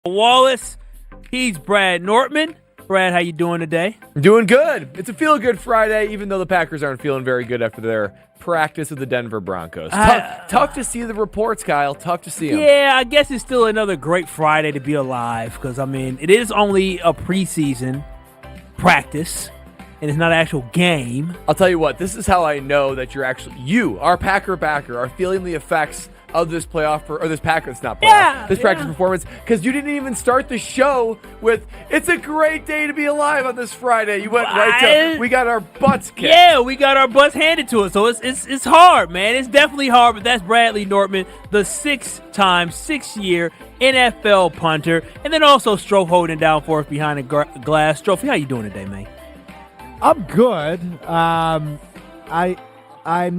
Wallace. He's Brad Nortman. Brad, how you doing today? Doing good. It's a feel-good Friday, even though the Packers aren't feeling very good after their practice with the Denver Broncos. Tough to see the reports, Kyle. Tough to see them. Yeah, I guess it's still another great Friday to be alive because, I mean, it is only a preseason practice, and it's not an actual game. I'll tell you what, this is how I know that you, our Packer backer, are feeling the effects of this this practice performance, because you didn't even start the show with, it's a great day to be alive on this Friday. You went right to, we got our butts kicked. Yeah, we got our butts handed to us, so it's hard, man. It's definitely hard, but that's Bradley Nortman, the six-year NFL punter, and then also Strofe holding it down for us behind the glass. Strofe, how you doing today, man? I'm good. I'm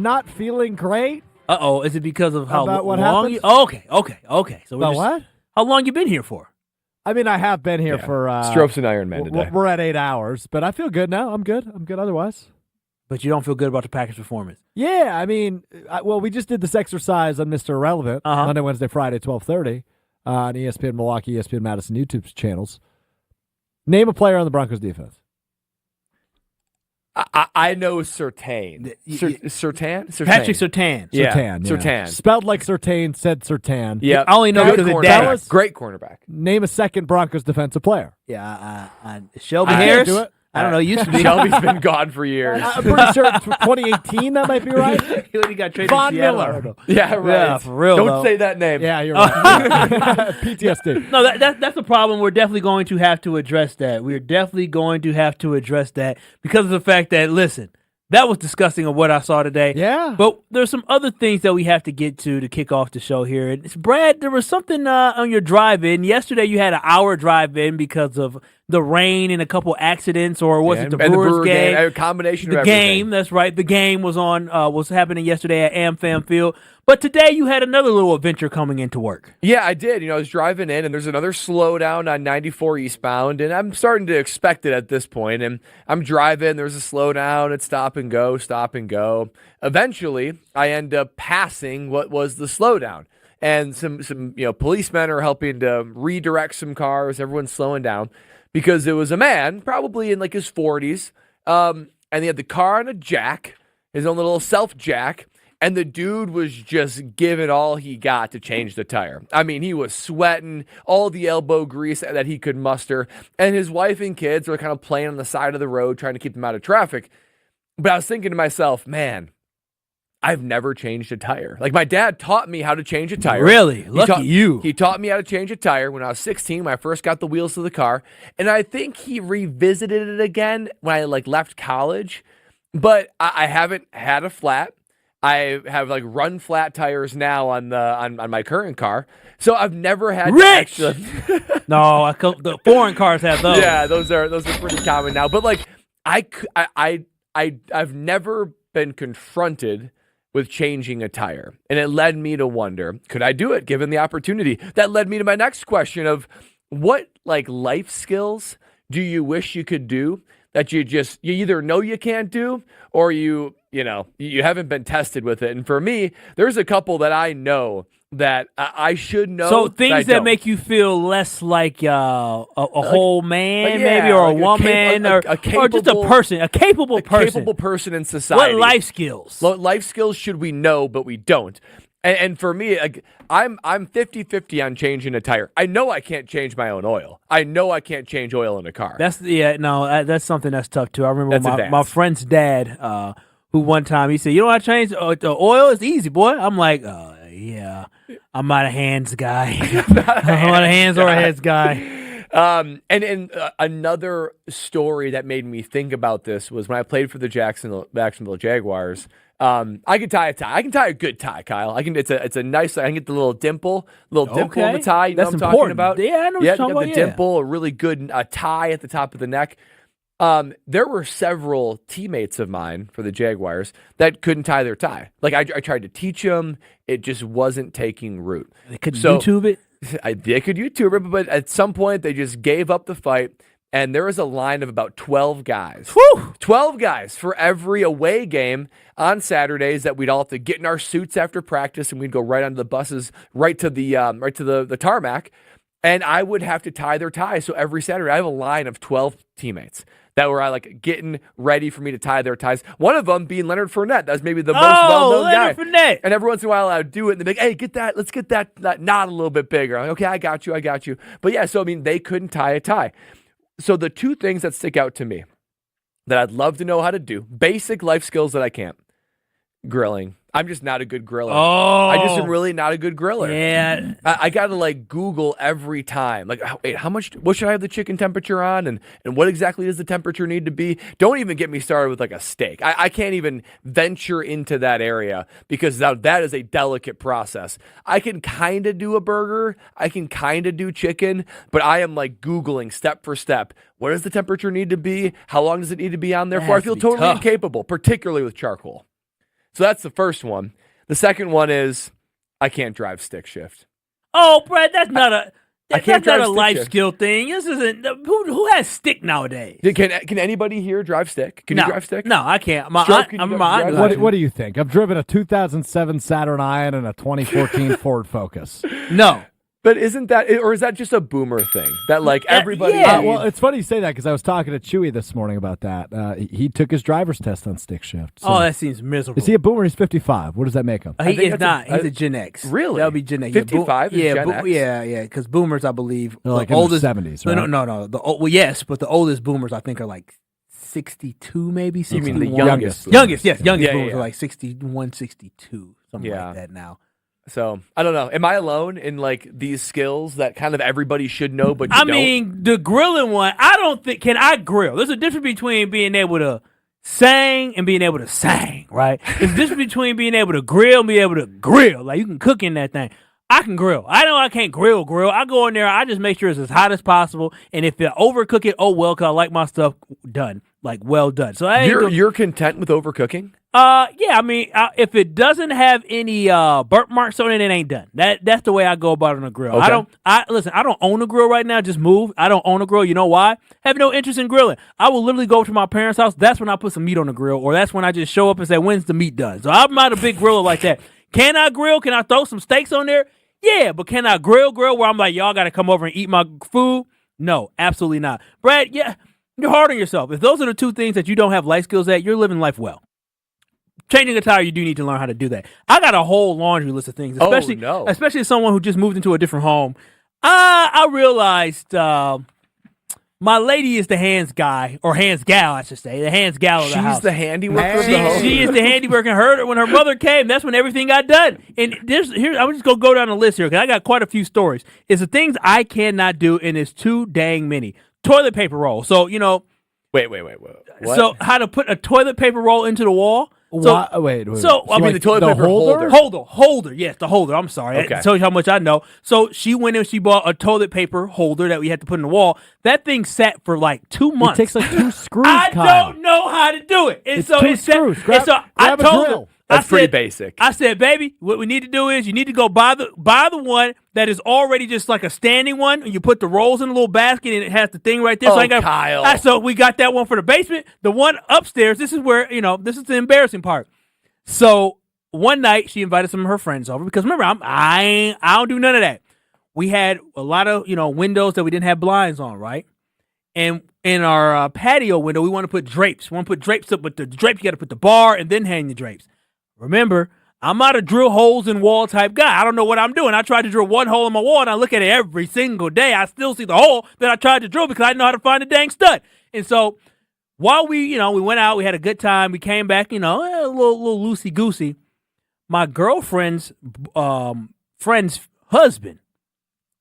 not feeling great. Uh-oh, is it because of how about what long happened? Okay. So What? How long you been here for? I mean, I have been here for... Strope's an Iron Man today. We're at 8 hours, but I feel good now. I'm good otherwise. But you don't feel good about the Packers' performance? Yeah, I mean, we just did this exercise on Mr. Irrelevant, Monday, Wednesday, Friday, 12:30, on ESPN Milwaukee, ESPN Madison YouTube channels. Name a player on the Broncos defense. I know Surtain. Surtain? Patrick Surtain. Yeah. Surtain. Spelled like Surtain, said Surtain. Yeah, I only know because of Dallas. Great cornerback. Name a second Broncos defensive player. Yeah, Shelby Harris. Can't do it. I don't know. Used to be. Shelby's been gone for years. I'm pretty sure 2018 that might be right. He got traded Von to Seattle. Miller. Yeah, right. Yeah, for real. Don't say that name. Yeah, you're right. PTSD. No, that's a problem. We're definitely going to have to address that. We're definitely going to have to address that because of the fact that, listen, that was disgusting of what I saw today. Yeah. But there's some other things that we have to get to kick off the show here. And Brad, there was something on your drive-in. Yesterday you had an hour drive-in because of the rain and a couple accidents, or was it the Brewers game? A combination of everything. The game, that's right. The game was happening yesterday at AmFam Field. But today you had another little adventure coming into work. Yeah, I did. I was driving in, and there's another slowdown on 94 eastbound, and I'm starting to expect it at this point. And I'm driving, there's a slowdown, it's stop and go. Eventually, I end up passing what was the slowdown. And some policemen are helping to redirect some cars. Everyone's slowing down because it was a man, probably in like his 40s, and he had the car on a jack, his own little self-jack. And the dude was just giving all he got to change the tire. I mean, he was sweating, all the elbow grease that he could muster. And his wife and kids were kind of playing on the side of the road, trying to keep them out of traffic. But I was thinking to myself, man, I've never changed a tire. Like, my dad taught me how to change a tire. Really? Lucky you. He taught me how to change a tire when I was 16, when I first got the wheels to the car. And I think he revisited it again when I left college. But I haven't had a flat. I have run flat tires now on my current car, so I've never had to actually. No, the foreign cars have those. Yeah, those are pretty common now. But I've never been confronted with changing a tire, and it led me to wonder, could I do it given the opportunity? That led me to my next question of what life skills do you wish you could do that you either know you can't do, or you haven't been tested with it. And for me, there's a couple that I know that I should know. So things that make you feel less like a whole man, maybe, or a woman, or just a person, a capable person. A capable person in society. What life skills? Life skills should we know, but we don't. And for me, I'm 50-50 on changing a tire. I know I can't change my own oil. I know I can't change oil in a car. That's something that's tough too. I remember my friend's dad, who one time he said, "You know how to change the oil? It's easy, boy." I'm like, yeah, I'm not a hands guy. I'm not a hands or a heads guy. And another story that made me think about this was when I played for the Jacksonville Jaguars. I can tie a tie. I can tie a good tie, Kyle. It's a nice. I can get the little dimple in the tie. You know what I'm talking about? Yeah, I know what you're talking about. The dimple, a really good tie at the top of the neck. There were several teammates of mine for the Jaguars that couldn't tie their tie. I tried to teach them. It just wasn't taking root. They couldn't YouTube it? They could YouTube it, but at some point they just gave up the fight. And there was a line of about 12 guys. Whew! 12 guys for every away game on Saturdays that we'd all have to get in our suits after practice, and we'd go right onto the buses, right to the tarmac. And I would have to tie their tie. So every Saturday, I have a line of 12 teammates that were getting ready for me to tie their ties. One of them being Leonard Fournette. That was maybe the most well-known Leonard guy. Fournette. And every once in a while, I would do it, and they'd be like, hey, let's get that knot a little bit bigger. I'm like, okay, I got you. But yeah, so I mean, they couldn't tie a tie. So the two things that stick out to me that I'd love to know how to do, basic life skills that I can't, grilling. I'm just not a good griller. I just am really not a good griller. Yeah. I got to Google every time. Wait, what should I have the chicken temperature on? And what exactly does the temperature need to be? Don't even get me started with a steak. I can't even venture into that area because that is a delicate process. I can kind of do a burger. I can kind of do chicken, but I am Googling step for step. What does the temperature need to be? How long does it need to be on there for? I feel totally incapable, particularly with charcoal. So that's the first one. The second one is I can't drive stick shift. Oh, Brad, that's not a life skill thing. This isn't who has stick nowadays. Can anybody here drive stick? Can you drive stick? No, I can't. What do you think? I've driven a 2007 Saturn Ion and a 2014 Ford Focus. No. But isn't that, or is that just a boomer thing? That everybody. Yeah. Well, it's funny you say that because I was talking to Chewy this morning about that. He took his driver's test on stick shift. So. That seems miserable. Is he a boomer? He's 55. What does that make him? He is not. He's a Gen X. Really? That'll be Gen X. 55 is Gen X? Yeah. Because boomers, I believe, they're in oldest, the 70s, right? No. Yes, but the oldest boomers, I think, are 62, maybe 61. You mean the youngest? Youngest boomers are 61, 62, something like that now. So, I don't know. Am I alone in these skills that kind of everybody should know, but you don't? I mean, the grilling one, I don't think, can I grill? There's a difference between being able to sing and being able to sing, right? There's a difference between being able to grill and being able to grill. You can cook in that thing. I can grill. I know I can't grill. I go in there, I just make sure it's as hot as possible. And if it overcook it, oh well, because I like my stuff done, well done. So you're content with overcooking? Yeah. I mean, if it doesn't have any burnt marks on it, it ain't done. That's the way I go about it on a grill. Okay. I don't own a grill right now. Just move. I don't own a grill. You know why? Have no interest in grilling. I will literally go to my parents' house. That's when I put some meat on the grill, or that's when I just show up and say, "When's the meat done?" So I'm not a big griller like that. Can I grill? Can I throw some steaks on there? Yeah, but can I grill where I'm like, y'all got to come over and eat my food? No, absolutely not. Brad, yeah, you're hard on yourself. If those are the two things that you don't have life skills at, you're living life well. Changing a tire, you do need to learn how to do that. I got a whole laundry list of things, especially as someone who just moved into a different home. I realized my lady is the hands guy, or hands gal, I should say. The hands gal of the house. She's the handiwork of the home. She is the handiwork. And when her mother came, that's when everything got done. And I'm just going to go down the list here because I got quite a few stories. It's the things I cannot do, and it's too dang many. Toilet paper roll. So, Wait. What? So how to put a toilet paper roll into the wall. So, wait. So, I mean, the toilet paper holder? Holder. Yes, the holder. I'm sorry. Okay. That tells you how much I know. So she went and she bought a toilet paper holder that we had to put in the wall. That thing sat for 2 months. It takes 2 screws, I Kyle. don't know how to do it. It's 2 screws. I told her. That's pretty basic. I said, baby, what we need to do is you need to go buy the one that is already just like a standing one. And you put the rolls in a little basket and it has the thing right there. Kyle. So we got that one for the basement. The one upstairs, this is where, this is the embarrassing part. So one night she invited some of her friends over because remember, I don't do none of that. We had a lot of, windows that we didn't have blinds on, right? And in our patio window, we want to put drapes. We want to put drapes up, but the drapes, you got to put the bar and then hang the drapes. Remember, I'm not a drill holes in wall type guy. I don't know what I'm doing. I tried to drill one hole in my wall, and I look at it every single day. I still see the hole that I tried to drill because I didn't know how to find the dang stud. And so while we went out, we had a good time. We came back, a little loosey-goosey. My girlfriend's friend's husband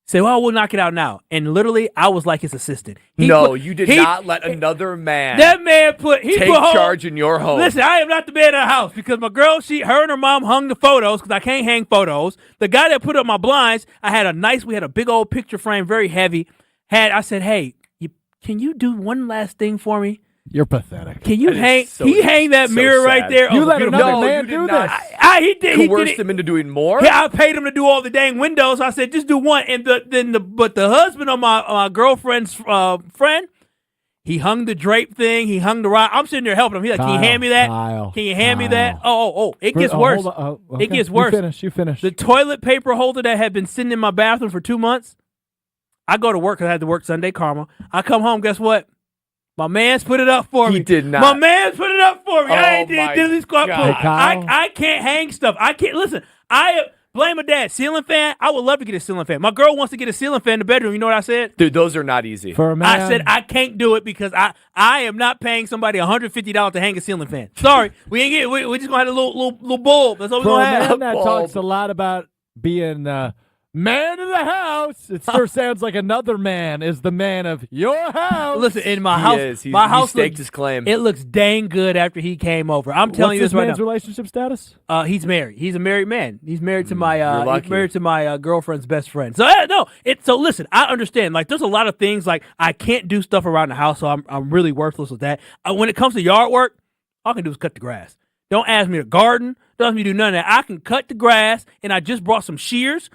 said, well, we'll knock it out now. And literally, I was like his assistant. You did not let another man take charge in your home. Listen, I am not the man of the house because my girl, her and her mom hung the photos because I can't hang photos. The guy that put up my blinds, we had a big old picture frame, very heavy. I said, hey, can you do one last thing for me? You're pathetic. Can you hang that mirror right there? You let another man do this. He did. He coerced him into doing more? Yeah, I paid him to do all the dang windows. So I said, just do one. And but the husband of my girlfriend's friend, he hung the drape thing. He hung the rod. I'm sitting there helping him. He's like, can you hand me that? Can you hand me that? Oh, it gets worse. Okay. It gets worse. You finish. The toilet paper holder that had been sitting in my bathroom for 2 months, I go to work because I had to work Sunday Karma. I come home, guess what? My man's put it up for me. He did not. My man's put it up for me. I ain't my did this squat. God. I can't hang stuff. I can't listen. Blame my dad. Ceiling fan. I would love to get a ceiling fan. My girl wants to get a ceiling fan in the bedroom. You know what I said? Dude, those are not easy. For a man. I said I can't do it because I am not paying somebody $150 to hang a ceiling fan. Sorry, we ain't get. We just gonna have a little bulb. That's all we For gonna a have. man that talks a lot about being man of the house, it sure sounds like another man is the man of your house. Listen, in my house, he house staked his claim. It looks dang good after he came over. I'm telling you this right now. What's this man's relationship status? He's married. He's a married man. He's married to my girlfriend's best friend. So So listen, I understand. Like, there's a lot of things like I can't do stuff around the house, so I'm really worthless with that. When it comes to yard work, all I can do is cut the grass. Don't ask me to garden. Don't ask me to do none of that. I can cut the grass, and I just brought some shears.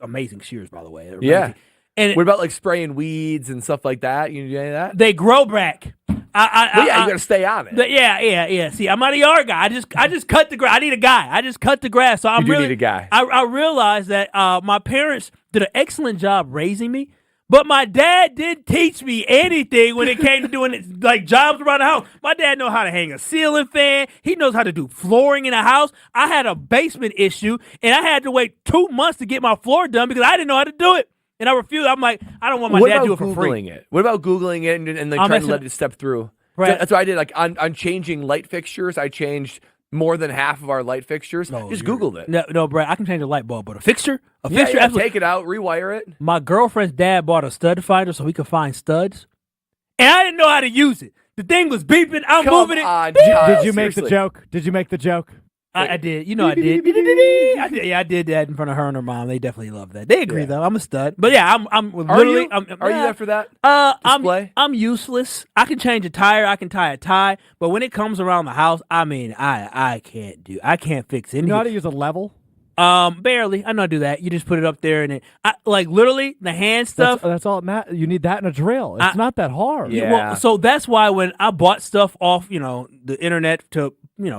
Amazing shears, by the way. Yeah. And what about like spraying weeds and stuff like that? You do any of that? they grow back. You got to stay on it. Yeah. See, I'm not a yard guy. I just cut the grass. I need a guy. I just cut the grass. So You need a guy. I realized that my parents did an excellent job raising me, but my dad didn't teach me anything when it came to doing like jobs around the house. My dad knows how to hang a ceiling fan. He knows how to do flooring in a house. I had a basement issue, and I had to wait 2 months to get my floor done because I didn't know how to do it. And I refused. I'm like, I don't want my dad to do it for free. What about Googling it and like trying to let it step through? Right. That's what I did. Like on changing light fixtures, I changed more than half of our light fixtures. Just Googled it. No, Brad, I can change a light bulb, but a fixture? Yeah, take it out, rewire it. My girlfriend's dad bought a stud finder so he could find studs, and I didn't know how to use it. The thing was beeping. I'm moving it. Did you make the joke? Did you make the joke? I did. You know I did. I did. Yeah, I did that in front of her and her mom. They definitely love that. They agree though. I'm a stud. But yeah, I'm literally. Are you after that? I'm useless. I can change a tire. I can tie a tie. But when it comes around the house, I mean, I can't fix anything. You know how to use a level? Barely. I know how to do that. You just put it up there and like literally the hand stuff. That's all it matters. You need that in a drill. It's not that hard. Yeah. Well, so that's why when I bought stuff off, the internet to,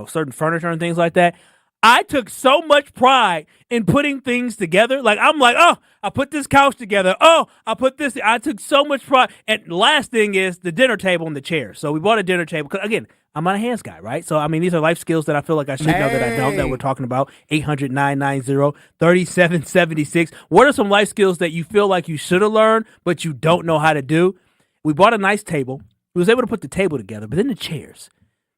certain furniture and things like that, I took so much pride in putting things together. Like, I'm like, oh, I put this couch together. Oh, I put this. I took so much pride. And the last thing is the dinner table and the chair. So we bought a dinner table. Because, again, I'm not a hands guy, right? So, I mean, these are life skills that I feel like I should know that I don't, that we're talking about. 800-990-3776. What are some life skills that you feel like you should have learned, but you don't know how to do? We bought a nice table. We was able to put the table together, but then the chairs.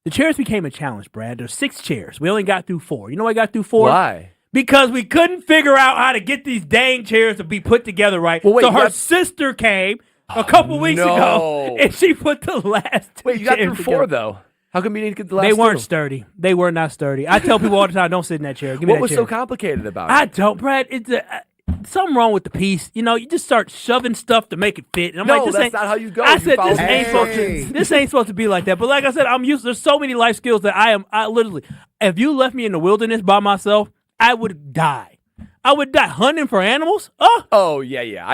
The chairs became a challenge, Brad. There's 6 chairs. We only got through 4. You know why I got through 4? Why? Because we couldn't figure out how to get these dang chairs to be put together right. Well, wait, so her sister came a couple weeks ago, and she put the last 2 Wait, you got chairs through 4, together. though. How come you didn't get the last They weren't 2? sturdy. They were not sturdy. I tell people all the time, don't sit in that chair. Give me What that was chair. so complicated about it? I don't, Brad. It's something wrong with the piece. You just start shoving stuff to make it fit. And I'm like, that's not how you go. I You said follow this ain't supposed to be like that. But like I said, I'm used. There's so many life skills that I literally, if you left me in the wilderness by myself, I would die. I would die hunting for animals. Oh yeah.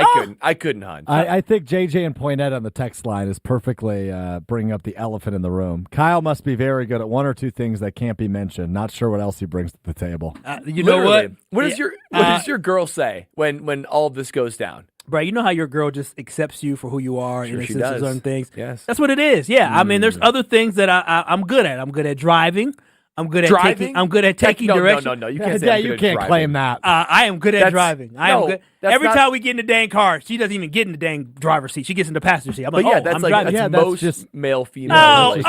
I couldn't hunt. I think JJ and Poinette on the text line is perfectly bringing up the elephant in the room. Kyle must be very good at 1 or 2 things that can't be mentioned. Not sure what else he brings to the table. You know what? What does your girl say when all of this goes down? Brad, you know how your girl just accepts you for who you are and accepts certain things? Yes. That's what it is. Yeah. I mean, there's other things that I'm good at. I'm good at driving. I'm good at driving. I'm good at taking direction. No. You can't say you can't claim that. I am good at driving. I am good. Every not, time we get in the dang car, she doesn't even get in the dang driver's seat. She gets in the passenger seat. I'm like, that's I'm like driving. that's most just male female.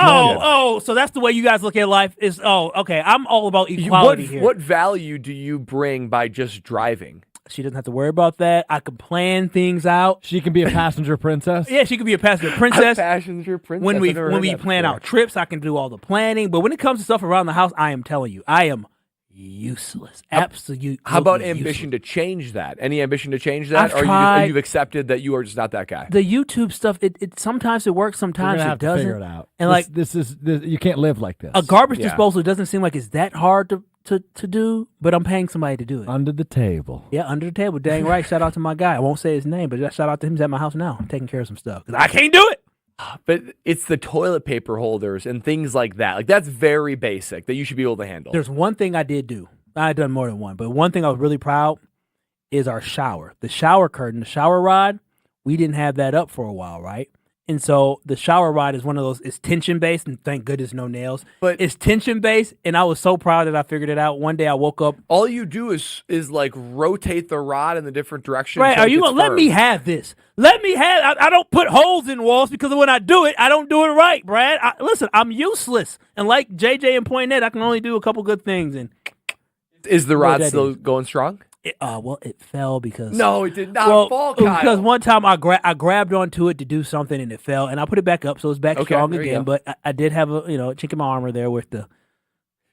So that's the way you guys look at life. Is okay. I'm all about equality here. What value do you bring by just driving? She doesn't have to worry about that. I can plan things out. She can be a passenger princess. Yeah, she can be a passenger princess. Passenger princess. When we plan our trips, I can do all the planning. But when it comes to stuff around the house, I am telling you, I am useless. Absolutely. How about ambition to change that? Any ambition to change that? I've you've accepted that you are just not that guy? The YouTube stuff, it sometimes it works, sometimes it doesn't. Figure it out. And this is you can't live like this. A garbage disposal doesn't seem like it's that hard to do, but I'm paying somebody to do it. Under the table. Yeah, under the table. Dang right. Shout out to my guy. I won't say his name, but shout out to him. He's at my house now, taking care of some stuff. 'Cause I can't do it. But it's the toilet paper holders and things like that. Like, that's very basic that you should be able to handle. There's one thing I did do. I've done more than one, but one thing I was really proud is our shower. The shower curtain, the shower rod we didn't have that up for a while, right? And so the shower rod is one of those, it's tension-based, and thank goodness no nails. But it's tension-based, and I was so proud that I figured it out. One day I woke up. All you do is like rotate the rod in the different direction. Right, are you going to let me have this? Let me have I don't put holes in walls because when I do it, I don't do it right, Brad. Listen, I'm useless. And like JJ and Pointet, I can only do a couple good things. And is the rod still going strong? It fell because no, it did not fall, Kyle. Because one time I grabbed onto it to do something and it fell, and I put it back up, so it's back strong again. But I did have a chink in my armor there with the.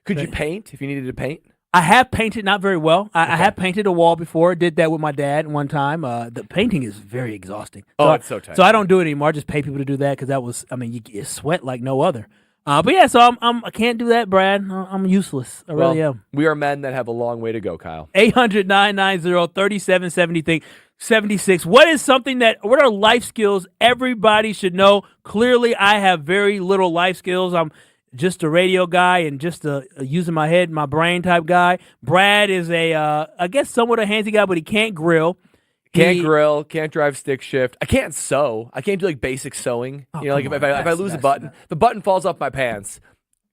Could you paint if you needed to paint? I have painted, not very well. I have painted a wall before. Did that with my dad one time. The painting is very exhausting. It's so tight. So I don't do it anymore. I just pay people to do that because that was. I mean, you sweat like no other. But yeah, so I can't do that, Brad. I'm useless. I really am. We are men that have a long way to go, Kyle. 800-990-3776. What are life skills everybody should know? Clearly, I have very little life skills. I'm just a radio guy and just a using my head, my brain type guy. Brad is I guess somewhat a handsy guy, but he can't grill. Can't grill, can't drive stick shift. I can't sew. I can't do like basic sewing. Like if I lose a button, the button falls off my pants.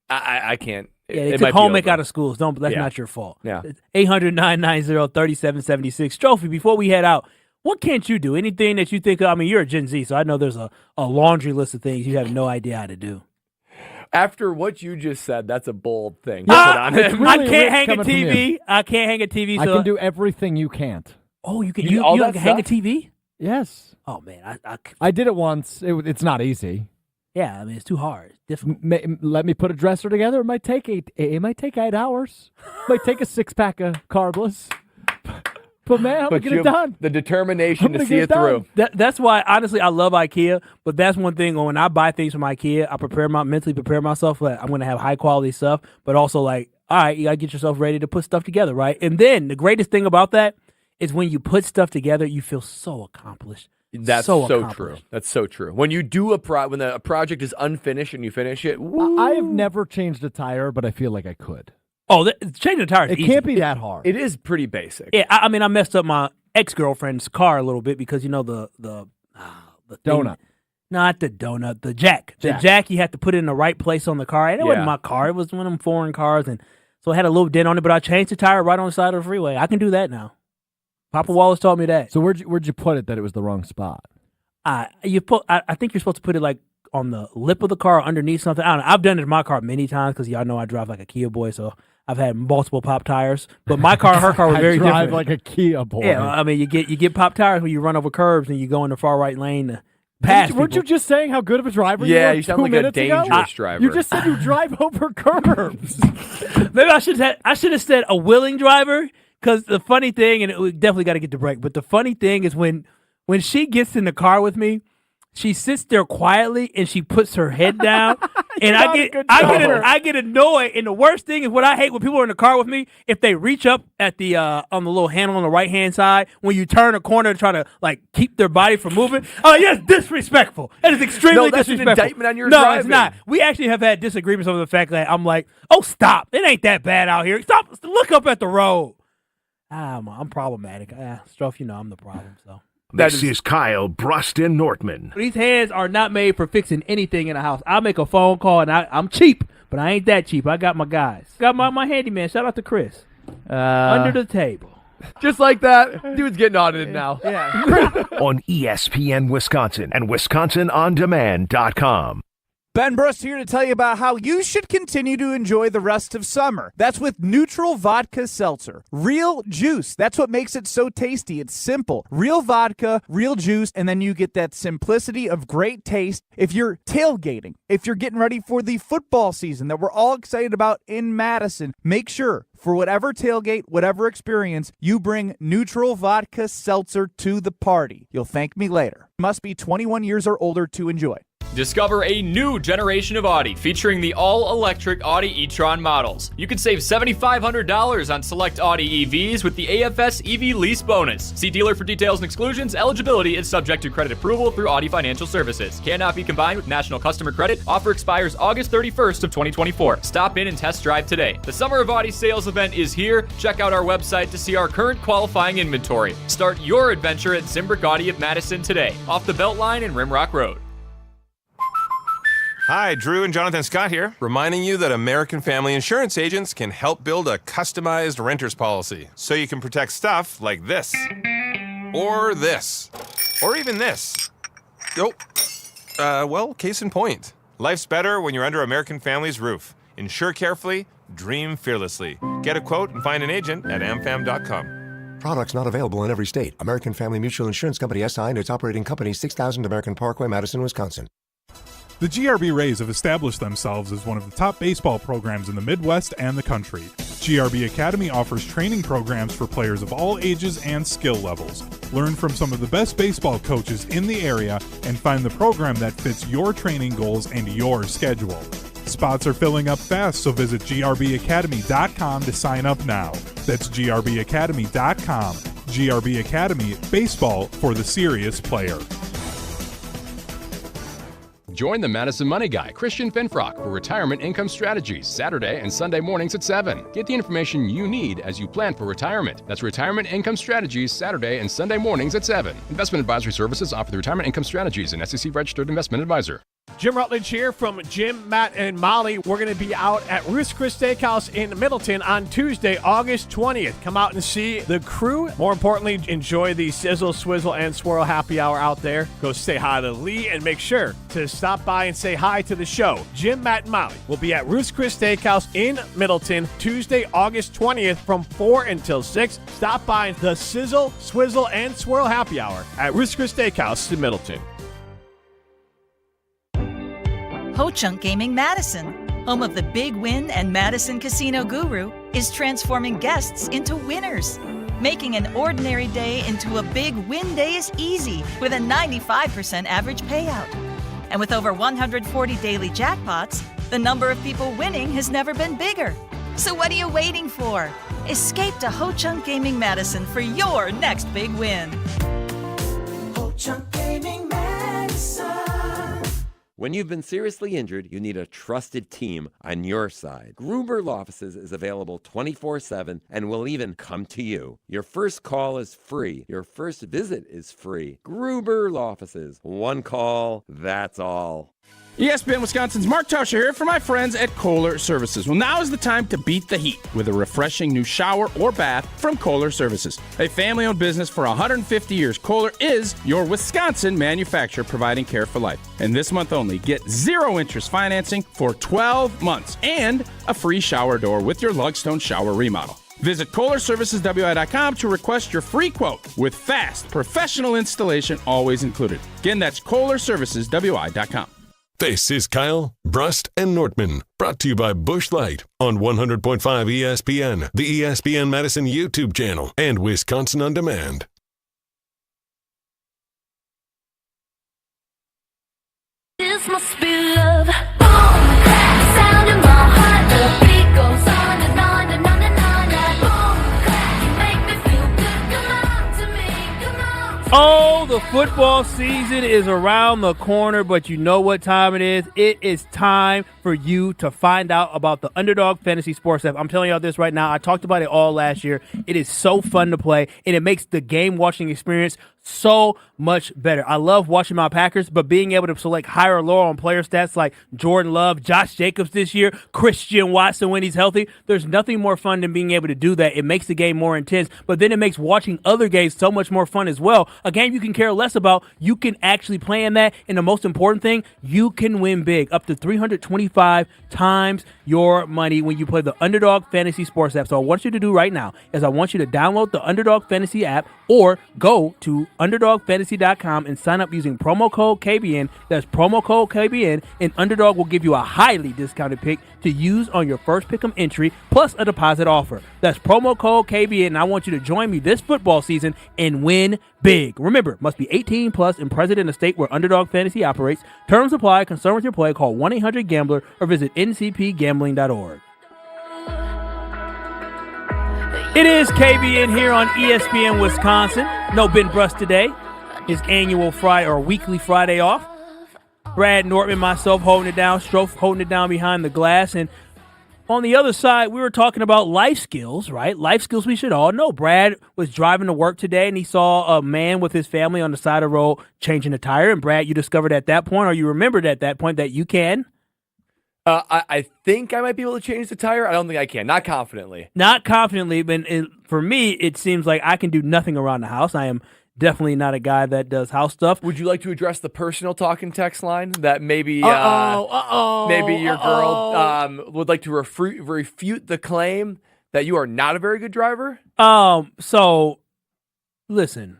I can't. Yeah, they took home ec out of schools. That's not your fault. Yeah. 800-990-3776. Trophy, before we head out, what can't you do? Anything that you think of? I mean, you're a Gen Z, so I know there's a laundry list of things you have no idea how to do. After what you just said, that's a bold thing to put on him. I can't hang a TV. I can't hang a TV. I can do everything you can't. Oh, you can hang a TV? Yes. Oh man, I did it once. It's not easy. Yeah, I mean it's too hard. It's difficult. Let me put a dresser together. It might take 8 hours. It might take a 6-pack of carbless. But man, I'm gonna get it done. The determination to see it through. That's why, honestly, I love IKEA. But that's one thing. When I buy things from IKEA, I mentally prepare myself that I'm gonna have high quality stuff. But also, like, all right, you gotta get yourself ready to put stuff together, right? And then the greatest thing about that is when you put stuff together, you feel so accomplished. That's so true. That's so true. When you do when a project is unfinished and you finish it, I have never changed a tire, but I feel like I could. Oh, changing a tire is easy. It can't be that hard. It is pretty basic. Yeah, I mean, I messed up my ex-girlfriend's car a little bit because, the donut. Not the donut, the jack. The jack you have to put it in the right place on the car. And it wasn't my car. It was one of them foreign cars, and so it had a little dent on it, but I changed the tire right on the side of the freeway. I can do that now. Papa Wallace taught me that. So where'd you put it that it was the wrong spot? I think you're supposed to put it like on the lip of the car or underneath something. I don't know. I've done it in my car many times because y'all know I drive like a Kia boy, so I've had multiple pop tires. But my car and her car were very different. I drive like a Kia boy. Yeah, I mean you get pop tires when you run over curbs and you go in the far right lane to pass people. Weren't you just saying how good of a driver you were? Yeah, you sound like a dangerous driver. You just said you drive over curbs. Maybe I should have said a willing driver. Because the funny thing, and we definitely got to get the break, but the funny thing is when she gets in the car with me, she sits there quietly and she puts her head down, and I get annoyed. And the worst thing is what I hate when people are in the car with me, if they reach up at the on the little handle on the right hand side when you turn a corner to try to like keep their body from moving. Oh, yes, disrespectful. That is extremely disrespectful. An indictment on your driving. No, it's not. We actually have had disagreements over the fact that I'm like, oh, stop! It ain't that bad out here. Stop! Look up at the road. I'm problematic. Stroff, I'm the problem. So this is Kyle Bruston Nortman. These hands are not made for fixing anything in the house. I'll make a phone call, and I'm cheap, but I ain't that cheap. I got my guys. Got my handyman. Shout out to Chris. Under the table. Just like that. Dude's getting audited now. Yeah. On ESPN Wisconsin and WisconsinOnDemand.com. Ben Brust here to tell you about how you should continue to enjoy the rest of summer. That's with Neutral Vodka Seltzer. Real juice. That's what makes it so tasty. It's simple. Real vodka, real juice, and then you get that simplicity of great taste. If you're tailgating, if you're getting ready for the football season that we're all excited about in Madison, make sure for whatever tailgate, whatever experience, you bring Neutral Vodka Seltzer to the party. You'll thank me later. Must be 21 years or older to enjoy. Discover a new generation of Audi featuring the all-electric Audi e-tron models. You can save $7,500 on select Audi EVs with the AFS EV lease bonus. See dealer for details and exclusions. Eligibility is subject to credit approval through Audi Financial Services. Cannot be combined with National Customer Credit. Offer expires August 31st of 2024. Stop in and test drive today. The Summer of Audi sales event is here. Check out our website to see our current qualifying inventory. Start your adventure at Zimbrick Audi of Madison today, off the Beltline and Rimrock Road. Hi, Drew and Jonathan Scott here, reminding you that American Family Insurance agents can help build a customized renter's policy so you can protect stuff like this, or this, or even this. Oh, well, case in point. Life's better when you're under American Family's roof. Insure carefully, dream fearlessly. Get a quote and find an agent at amfam.com. Products not available in every state. American Family Mutual Insurance Company SI and its operating company, 6000 American Parkway, Madison, Wisconsin. The GRB Rays have established themselves as one of the top baseball programs in the Midwest and the country. GRB Academy offers training programs for players of all ages and skill levels. Learn from some of the best baseball coaches in the area and find the program that fits your training goals and your schedule. Spots are filling up fast, so visit grbacademy.com to sign up now. That's grbacademy.com. GRB Academy, baseball for the serious player. Join the Madison Money Guy, Christian Finfrock, for Retirement Income Strategies, Saturday and Sunday mornings at 7. Get the information you need as you plan for retirement. That's Retirement Income Strategies, Saturday and Sunday mornings at 7. Investment advisory services offered through Retirement Income Strategies, an SEC-registered investment advisor. Jim Rutledge here from Jim, Matt, and Molly. We're going to be out at Ruth's Chris Steakhouse in Middleton on Tuesday, August 20th. Come out and see the crew. More importantly, enjoy the Sizzle, Swizzle, and Swirl happy hour out there. Go say hi to Lee and make sure to stop by and say hi to the show. Jim, Matt, and Molly will be at Ruth's Chris Steakhouse in Middleton Tuesday, August 20th from 4 until 6. Stop by the Sizzle, Swizzle, and Swirl happy hour at Ruth's Chris Steakhouse in Middleton. Ho-Chunk Gaming Madison, home of the Big Win and Madison Casino Guru, is transforming guests into winners. Making an ordinary day into a big win day is easy with a 95% average payout. And with over 140 daily jackpots, the number of people winning has never been bigger. So what are you waiting for? Escape to Ho-Chunk Gaming Madison for your next big win. Ho-Chunk Gaming Madison. When you've been seriously injured, you need a trusted team on your side. Gruber Law Offices is available 24/7 and will even come to you. Your first call is free. Your first visit is free. Gruber Law Offices. One call, that's all. ESPN Wisconsin's Mark Tauscher here for my friends at Kohler Services. Well, now is the time to beat the heat with a refreshing new shower or bath from Kohler Services. A family-owned business for 150 years, Kohler is your Wisconsin manufacturer providing care for life. And this month only, get 0 interest financing for 12 months and a free shower door with your Lugstone shower remodel. Visit KohlerServicesWI.com to request your free quote with fast, professional installation always included. Again, that's KohlerServicesWI.com. This is Kyle, Brust, and Nortman, brought to you by Busch Light on 100.5 ESPN, the ESPN Madison YouTube channel, and Wisconsin On Demand. This must be love. Boom, clap, sound in my heart. The beat goes on and on and on and on. That boom, clap, you make me feel good. Come on to me, come on to me. Oh, the football season is around the corner, but you know what time it is? It is time for you to find out about the Underdog Fantasy Sports app. I'm telling y'all this right now. I talked about it all last year. It is so fun to play, and it makes the game watching experience so much better. I love watching my Packers, but being able to select higher or lower on player stats like Jordan Love, Josh Jacobs this year, Christian Watson when he's healthy, there's nothing more fun than being able to do that. It makes the game more intense, but then it makes watching other games so much more fun as well. A game you can care less about, you can actually play in that, and the most important thing, you can win big, up to 325 times your money when you play the Underdog Fantasy Sports app. So what I want you to do right now is I want you to download the Underdog Fantasy app or go to UnderdogFantasy.com and sign up using promo code KBN. That's promo code KBN, and Underdog will give you a highly discounted pick to use on your first pick'em entry plus a deposit offer. That's promo code KBN, and I want you to join me this football season and win big. Remember, Must be 18 plus and present in a state where Underdog Fantasy operates. Terms apply. Concern with your play. Call 1-800-GAMBLER or visit ncpgambling.org. It is KBN here on ESPN Wisconsin. No Ben Brust today. His annual Friday or weekly Friday off. Brad Nortman, myself holding it down. Strofe holding it down behind the glass. And on the other side, we were talking about life skills, right? Life skills we should all know. Brad was driving to work today, and he saw a man with his family on the side of the road changing a tire. And, Brad, you discovered at that point, or you remembered at that point, that you can? I think I might be able to change the tire. I don't think I can. Not confidently. Not confidently, but for me, it seems like I can do nothing around the house. I am definitely not a guy that does house stuff. Would you like to address the personal talk and text line that maybe your girl would like to refute the claim that you are not a very good driver? So listen,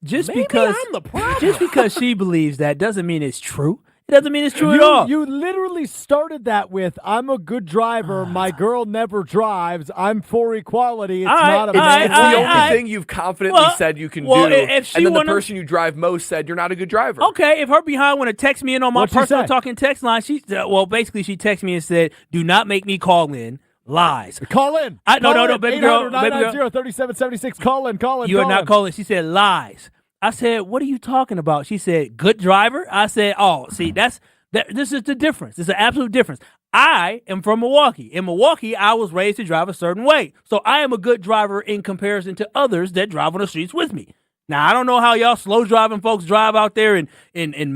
just Maybe because I'm the problem. just because she believes that doesn't mean it's true. It doesn't mean it's true at all. You literally started that with, I'm a good driver. My girl never drives. I'm for equality. It's not a man. It's the only thing you've confidently said you can do. If she and then the person you drive most said you're not a good driver. Okay, if her behind want to text me in on my What'd she personal say? talking text line, basically she texted me and said, do not make me call in. Lies. Call in. No, baby girl. 990-3776. Call in. You are not calling. She said lies. I said, what are you talking about? She said, good driver. I said, oh, see, this is the difference. It's an absolute difference. I am from Milwaukee. In Milwaukee, I was raised to drive a certain way. So I am a good driver in comparison to others that drive on the streets with me. Now, I don't know how y'all slow driving folks drive out there in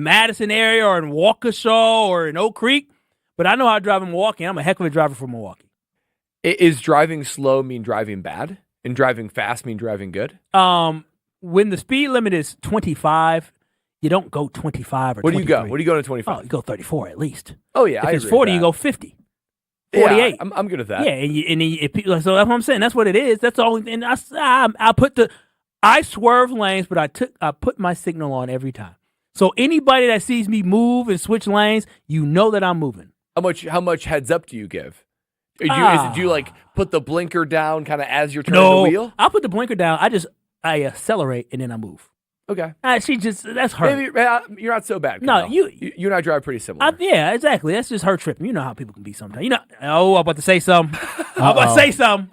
Madison area or in Waukesha or in Oak Creek, but I know how to drive in Milwaukee. I'm a heck of a driver from Milwaukee. Is driving slow mean driving bad? And driving fast mean driving good? When the speed limit is 25, you don't go 25 or 23. What do you go? What do you go to 25? Oh, you go 34 at least. Oh, yeah. If it's 40, you go 50. 48. Yeah, I'm good with that. Yeah, so that's what I'm saying. That's what it is. That's the only thing. I swerve lanes, but I put my signal on every time. So anybody that sees me move and switch lanes, you know that I'm moving. How much heads up do you give? Do you like put the blinker down kind of as you're turning the wheel? I'll put the blinker down. I accelerate and then I move. Okay. That's her. Maybe you're not so bad. No, Kyle. You and I drive pretty similar. Yeah, exactly. That's just her tripping. You know how people can be sometimes. I'm about to say something. I'm about to say something.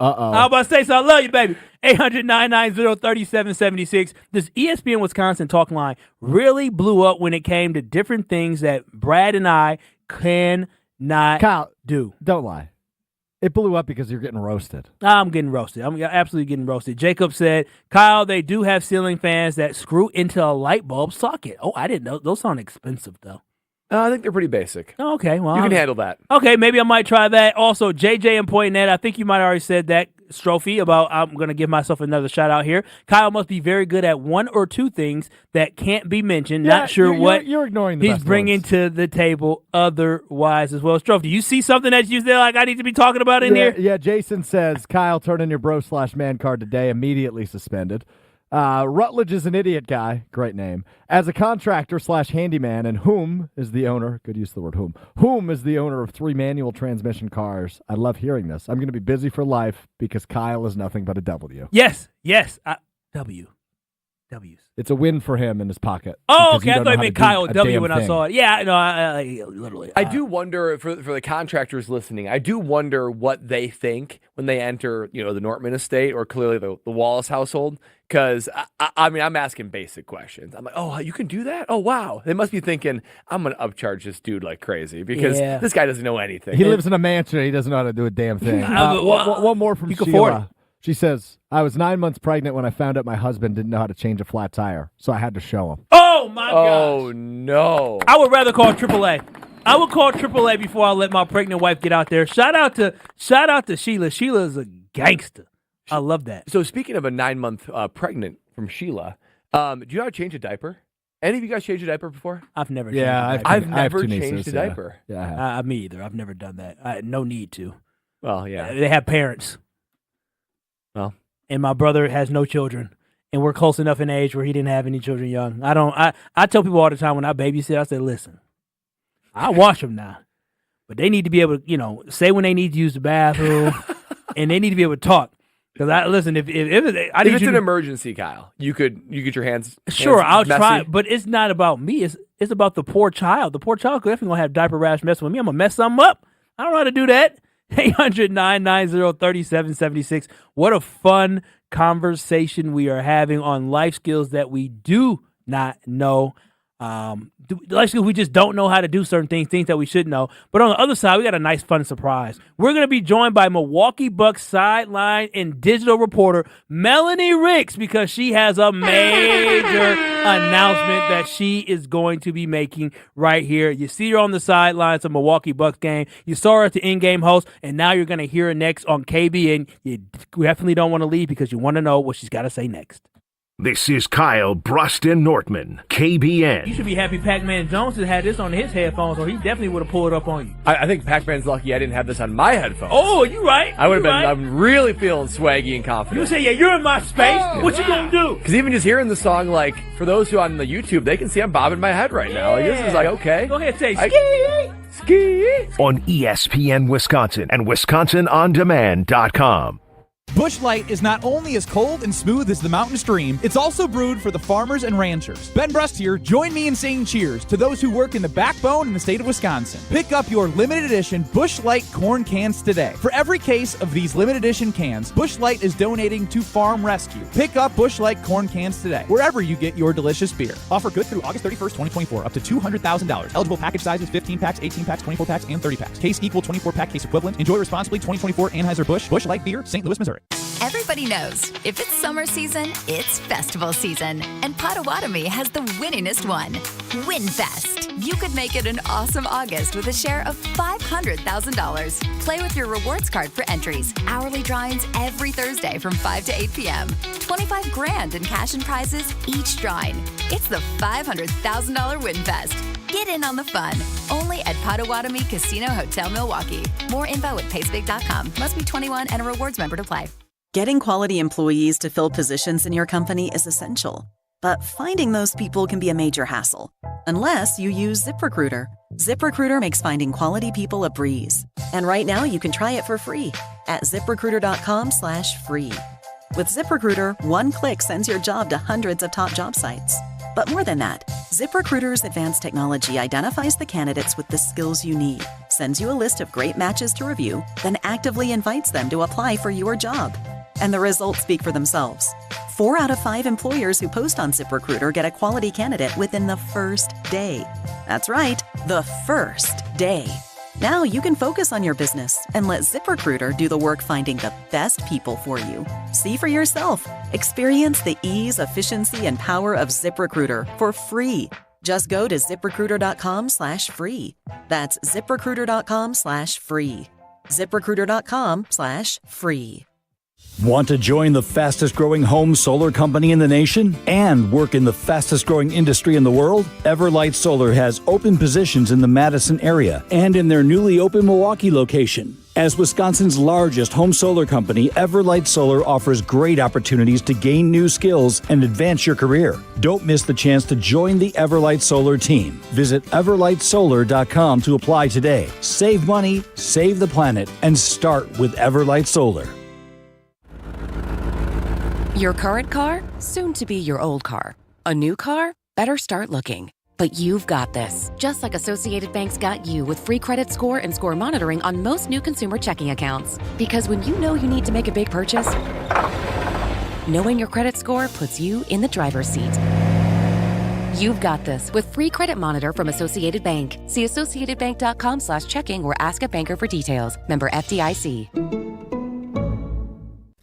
I love you, baby. 800-990-3776. This ESPN Wisconsin talk line really blew up when it came to different things that Brad and I cannot do. Don't lie. It blew up because you're getting roasted. I'm getting roasted. I'm absolutely getting roasted. Jacob said, Kyle, they do have ceiling fans that screw into a light bulb socket. Oh, I didn't know. Those sound expensive, though. I think they're pretty basic. Oh, okay, well, you can handle that. Okay, maybe I might try that. Also, JJ and Pointnet, I think you might have already said that, Strophy, about I'm going to give myself another shout out here. Kyle must be very good at one or two things that can't be mentioned. Yeah, Not sure what you're ignoring the he's best bringing ones. to the table otherwise as well. Strophy, do you see something that you feel like I need to be talking about in here? Yeah, Jason says, Kyle, turn in your bro/man card today, immediately suspended. Rutledge is an idiot guy. Great name. As a contractor/handyman, and whom is the owner? Good use of the word whom. Whom is the owner of 3 manual transmission cars? I love hearing this. I'm going to be busy for life because Kyle is nothing but a W. Yes. W's. It's a win for him in his pocket. Oh, okay. I thought you meant Kyle W when I saw it. Yeah, no, I literally. I do wonder, for the contractors listening, I do wonder what they think when they enter, the Nortman estate or clearly the Wallace household. Because, I'm asking basic questions. I'm like, oh, you can do that? Oh, wow. They must be thinking, I'm going to upcharge this dude like crazy because this guy doesn't know anything. He lives in a mansion. He doesn't know how to do a damn thing. One more from Sheila. She says, I was 9 months pregnant when I found out my husband didn't know how to change a flat tire, so I had to show him. Oh, my God. Oh, no. I would rather call AAA. I would call AAA before I let my pregnant wife get out there. Shout out to Sheila. Sheila is a gangster. I love that. So speaking of a 9-month pregnant from Sheila, do you know how to change a diaper? Any of you guys changed a diaper before? I've never changed a diaper. I've never changed a diaper. Yeah, I have. Me either. I've never done that. No need to. Well, yeah. They have parents. Well. And my brother has no children. And we're close enough in age where he didn't have any children young. I tell people all the time when I babysit, I say, listen, I wash them now. But they need to be able to, say when they need to use the bathroom. And they need to be able to talk. Because if it's an emergency, Kyle, you get your hands. Sure, I'll messy. try, but it's not about me. It's about the poor child. The poor child could definitely gonna have diaper rash messing with me. I'm gonna mess something up. I don't know how to do that. 800-990-3776. What a fun conversation we are having on life skills that we do not know. Life skills we just don't know how to do certain things that we should know. But on the other side, we got a nice, fun surprise. We're going to be joined by Milwaukee Bucks sideline and digital reporter Melanie Ricks because she has a major announcement that she is going to be making right here. You see her on the sidelines of Milwaukee Bucks game. You saw her at the in-game host, and now you're going to hear her next on KBN. You definitely don't want to leave because you want to know what she's got to say next. This is Kyle Bruston Nortman, KBN. You should be happy Pac-Man Jones has had this on his headphones, or he definitely would have pulled it up on you. I think Pac-Man's lucky I didn't have this on my headphones. Oh, you right. I would have been. Right. I'm really feeling swaggy and confident. You say, yeah, you're in my space. Oh, what you gonna do? Because even just hearing the song, like, for those who on the YouTube, they can see I'm bobbing my head right now. Like, this is like, okay. Go ahead, say ski. Ski. On ESPN Wisconsin and WisconsinOnDemand.com. Busch Light is not only as cold and smooth as the mountain stream, it's also brewed for the farmers and ranchers. Ben Brust here. Join me in saying cheers to those who work in the backbone in the state of Wisconsin. Pick up your limited edition Busch Light corn cans today. For every case of these limited edition cans, Busch Light is donating to Farm Rescue. Pick up Busch Light corn cans today, wherever you get your delicious beer. Offer good through August 31st, 2024, up to $200,000. Eligible package sizes 15 packs, 18 packs, 24 packs, and 30 packs. Case equal 24-pack case equivalent. Enjoy responsibly. 2024 Anheuser-Busch. Busch Light Beer, St. Louis, Missouri. Everybody knows, if it's summer season, it's festival season. And Potawatomi has the winningest one, WinFest. You could make it an awesome August with a share of $500,000. Play with your rewards card for entries. Hourly drawings every Thursday from 5 to 8 p.m. $25 grand in cash and prizes each drawing. It's the $500,000 WinFest. Get in on the fun. Only at Potawatomi Casino Hotel Milwaukee. More info at pacebig.com. Must be 21 and a rewards member to play. Getting quality employees to fill positions in your company is essential, but finding those people can be a major hassle, unless you use ZipRecruiter. ZipRecruiter makes finding quality people a breeze. And right now you can try it for free at ZipRecruiter.com/free. With ZipRecruiter, one click sends your job to hundreds of top job sites. But more than that, ZipRecruiter's advanced technology identifies the candidates with the skills you need, sends you a list of great matches to review, then actively invites them to apply for your job. And the results speak for themselves. 4 out of 5 employers who post on ZipRecruiter get a quality candidate within the first day. That's right, the first day. Now you can focus on your business and let ZipRecruiter do the work finding the best people for you. See for yourself. Experience the ease, efficiency, and power of ZipRecruiter for free. Just go to ZipRecruiter.com/free. That's ZipRecruiter.com/free. ZipRecruiter.com/free. Want to join the fastest growing home solar company in the nation and work in the fastest growing industry in the world? Everlight Solar has open positions in the Madison area and in their newly open Milwaukee location. As Wisconsin's largest home solar company, Everlight Solar offers great opportunities to gain new skills and advance your career. Don't miss the chance to join the Everlight Solar team. Visit everlightsolar.com to apply today. Save money, save the planet, and start with Everlight Solar. Your current car? Soon to be your old car. A new car? Better start looking. But you've got this. Just like Associated Bank's got you with free credit score and score monitoring on most new consumer checking accounts. Because when you know you need to make a big purchase, knowing your credit score puts you in the driver's seat. You've got this with free credit monitor from Associated Bank. See associatedbank.com/checking or ask a banker for details. Member FDIC.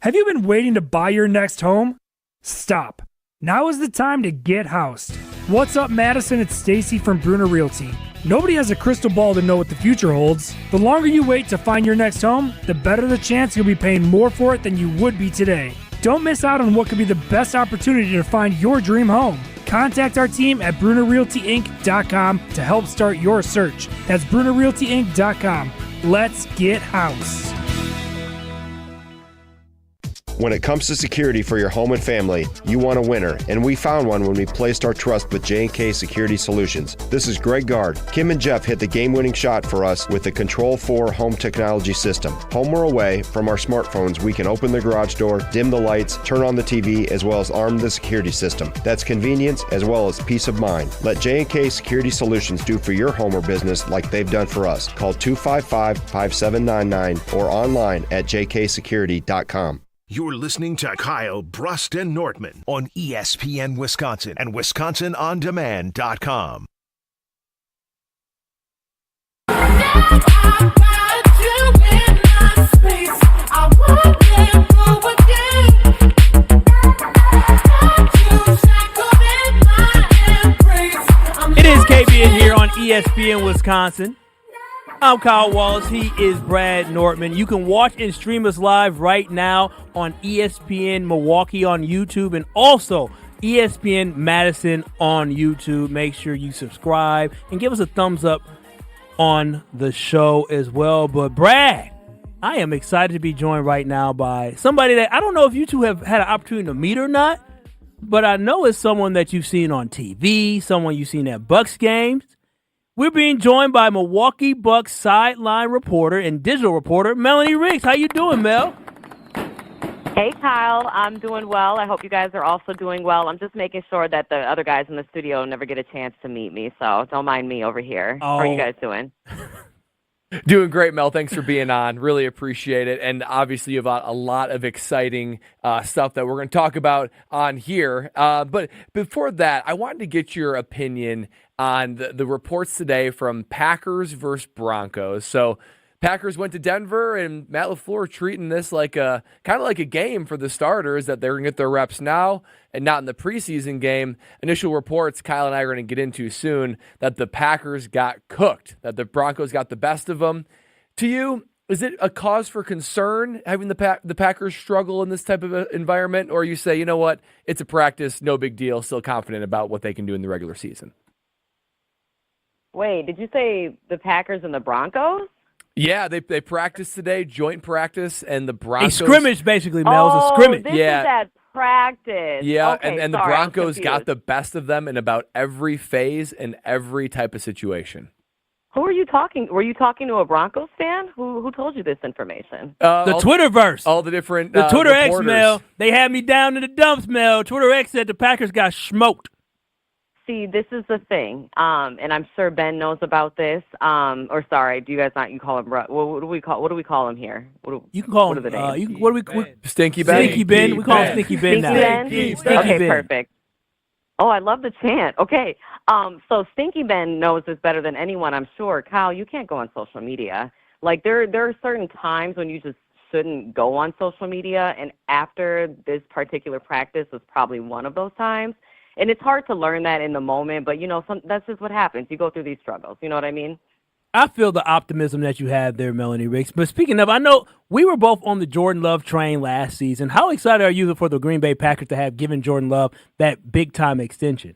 Have you been waiting to buy your next home? Stop. Now is the time to get housed. What's up, Madison? It's Stacy from Bruner Realty. Nobody has a crystal ball to know what the future holds. The longer you wait to find your next home, the better the chance you'll be paying more for it than you would be today. Don't miss out on what could be the best opportunity to find your dream home. Contact our team at BrunerRealtyInc.com to help start your search. That's BrunerRealtyInc.com. Let's get housed. When it comes to security for your home and family, you want a winner, and we found one when we placed our trust with J&K Security Solutions. This is Greg Gard. Kim and Jeff hit the game-winning shot for us with the Control 4 home technology system. Home or away, from our smartphones, we can open the garage door, dim the lights, turn on the TV, as well as arm the security system. That's convenience as well as peace of mind. Let J&K Security Solutions do for your home or business like they've done for us. Call 255-5799 or online at jksecurity.com. You're listening to Kyle Brust and Nortman on ESPN Wisconsin and WisconsinOnDemand.com. It is KBN here on ESPN Wisconsin. I'm Kyle Wallace. He is Brad Nortman. You can watch and stream us live right now on ESPN Milwaukee on YouTube and also ESPN Madison on YouTube. Make sure you subscribe and give us a thumbs up on the show as well. But Brad, I am excited to be joined right now by somebody that I don't know if you two have had an opportunity to meet or not, but I know it's someone that you've seen on TV, someone you've seen at Bucks games. We're being joined by Milwaukee Bucks sideline reporter and digital reporter Melanie Riggs. How you doing, Mel? Hey, Kyle. I'm doing well. I hope you guys are also doing well. I'm just making sure that the other guys in the studio never get a chance to meet me, so don't mind me over here. How are you guys doing? Doing great, Mel. Thanks for being on. Really appreciate it. And obviously, you've got a lot of exciting stuff that we're going to talk about on here. But before that, I wanted to get your opinion on the reports today from Packers versus Broncos. So Packers went to Denver, and Matt LaFleur treating this like kind of like a game for the starters, that they're going to get their reps now and not in the preseason game. Initial reports, Kyle and I are going to get into soon, that the Packers got cooked, that the Broncos got the best of them. To you, is it a cause for concern having the Packers struggle in this type of environment, or you say, you know what, it's a practice, no big deal, still confident about what they can do in the regular season? Wait, did you say the Packers and the Broncos? Yeah, they practiced today, joint practice, and the Broncos... A scrimmage, basically, Mel. It's a scrimmage. This is that practice. Yeah, okay, and the sorry, Broncos got the best of them in about every phase and every type of situation. Who are you talking? Were you talking to a Broncos fan? Who told you this information? The Twitterverse. All the different The Twitter reporters. X, Mel. They had me down in the dumps, Mel. Twitter X said the Packers got smoked. See, this is the thing, and I'm sure Ben knows about this. Or sorry, do you guys not? You call him? What do we call him here? You can call him. What are the names? Stinky Ben. Stinky Ben. We call him Stinky Ben now. Stinky Ben. Okay, Ben. perfect. Oh, I love the chant. Okay, so Stinky Ben knows this better than anyone, I'm sure. Kyle, you can't go on social media. Like there are certain times when you just shouldn't go on social media, and after this particular practice was probably one of those times. And it's hard to learn that in the moment, but, that's just what happens. You go through these struggles. You know what I mean? I feel the optimism that you have there, Melanie Riggs. But speaking of, I know we were both on the Jordan Love train last season. How excited are you for the Green Bay Packers to have given Jordan Love that big-time extension?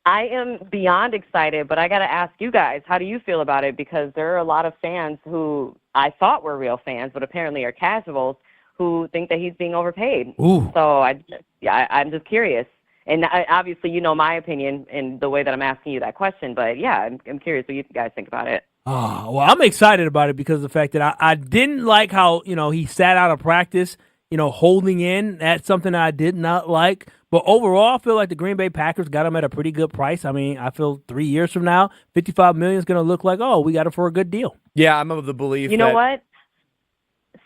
I am beyond excited, but I got to ask you guys, how do you feel about it? Because there are a lot of fans who I thought were real fans, but apparently are casuals, who think that he's being overpaid. Ooh. So, I'm just curious. And obviously, you know my opinion in the way that I'm asking you that question. But, yeah, I'm curious what you guys think about it. Oh, well, I'm excited about it because of the fact that I didn't like how, he sat out of practice, holding in. That's something I did not like. But overall, I feel like the Green Bay Packers got him at a pretty good price. I mean, I feel 3 years from now, $55 million is going to look like, we got it for a good deal. Yeah, I'm of the belief You know what?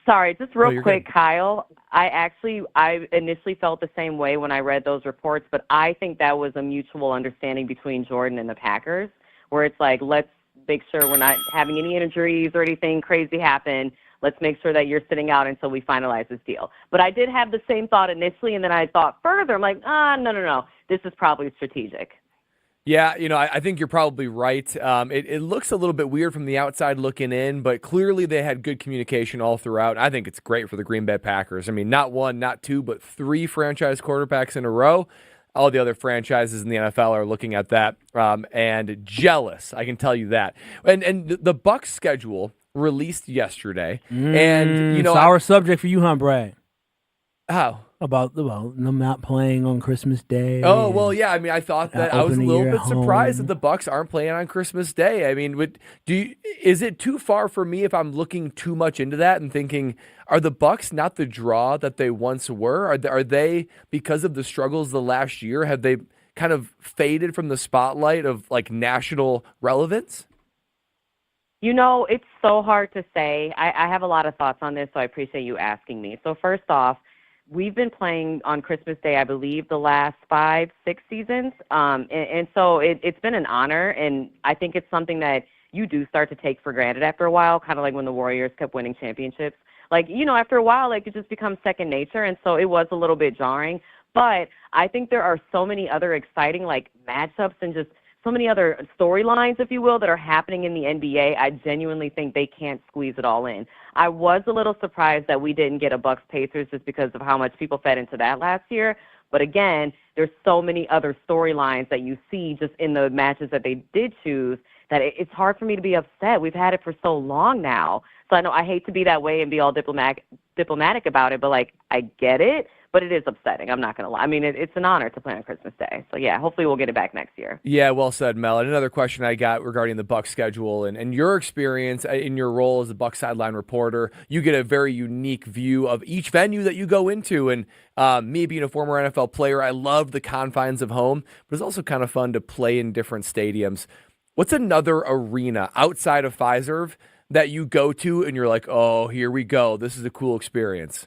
Sorry, just real quick, good. Kyle. I initially felt the same way when I read those reports, but I think that was a mutual understanding between Jordan and the Packers, where it's like, let's make sure we're not having any injuries or anything crazy happen. Let's make sure that you're sitting out until we finalize this deal. But I did have the same thought initially, and then I thought further. I'm like, no. This is probably strategic. Yeah, I think you're probably right. It looks a little bit weird from the outside looking in, but clearly they had good communication all throughout. I think it's great for the Green Bay Packers. I mean, not one, not two, but 3 franchise quarterbacks in a row. All the other franchises in the NFL are looking at that and jealous, I can tell you that. And the Bucks schedule released yesterday. And sour subject for you, huh, Brad? How? About them not playing on Christmas Day. Oh, well, yeah. I mean, I thought that I was a little bit surprised that home. the Bucks aren't playing on Christmas Day. I mean, is it too far for me if I'm looking too much into that and thinking, are the Bucks not the draw that they once were? Are they, because of the struggles the last year, have they kind of faded from the spotlight of like national relevance? It's so hard to say. I have a lot of thoughts on this, so I appreciate you asking me. So first off, we've been playing on Christmas Day, I believe, the last 5-6 seasons. And so it's been an honor, and I think it's something that you do start to take for granted after a while, kind of like when the Warriors kept winning championships. Like, after a while, like, it just becomes second nature, and so it was a little bit jarring. But I think there are so many other exciting, like, matchups and just so many other storylines, if you will, that are happening in the NBA. I genuinely think they can't squeeze it all in. I was a little surprised that we didn't get a Bucks Pacers just because of how much people fed into that last year. But again, there's so many other storylines that you see just in the matches that they did choose that it's hard for me to be upset. We've had it for so long now. So I know I hate to be that way and be all diplomatic about it, but like I get it. But it is upsetting. I'm not going to lie. I mean, it's an honor to play on Christmas Day. So, yeah, hopefully we'll get it back next year. Yeah, well said, Mel. And another question I got regarding the Bucs schedule and your experience in your role as a Bucs sideline reporter. You get a very unique view of each venue that you go into. And me being a former NFL player, I love the confines of home, but it's also kind of fun to play in different stadiums. What's another arena outside of Fiserv that you go to and you're like, oh, here we go. This is a cool experience?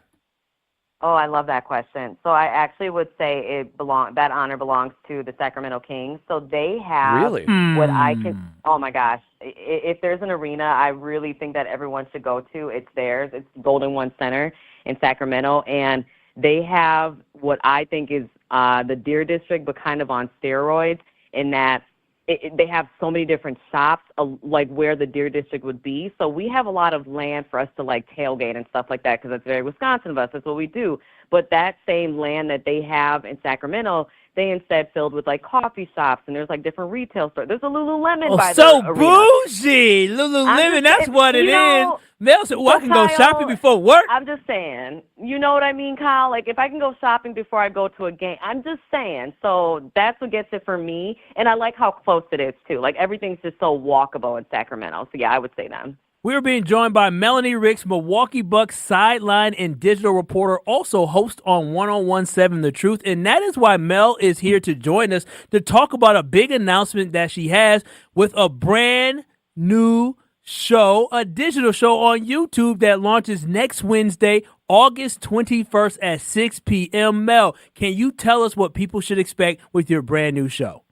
Oh, I love that question. So I actually would say that honor belongs to the Sacramento Kings. So they have what I can. Oh my gosh! If there's an arena, I really think that everyone should go to. It's theirs. It's Golden One Center in Sacramento, and they have what I think is the Deer District, but kind of on steroids. In that they have so many different shops, like where the Deer District would be. So we have a lot of land for us to like tailgate and stuff like that because that's very Wisconsin of us. That's what we do. But that same land that they have in Sacramento, they instead filled with like coffee shops and there's like different retail stores. There's a Lululemon by the arena. Bougie. Lululemon, that's what it is. Mel said, I can go shopping before work. I'm just saying. You know what I mean, Kyle? Like, if I can go shopping before I go to a game, I'm just saying. So that's what gets it for me. And I like how close it is, too. Like, everything's just so walkable in Sacramento. So, yeah, I would say them. We're being joined by Melanie Ricks, Milwaukee Bucks sideline and digital reporter, also host on 101.7 The Truth. And that is why Mel is here to join us to talk about a big announcement that she has with a brand new show, a digital show on YouTube that launches next Wednesday, August 21st at 6 p.m. Mel, can you tell us what people should expect with your brand new show?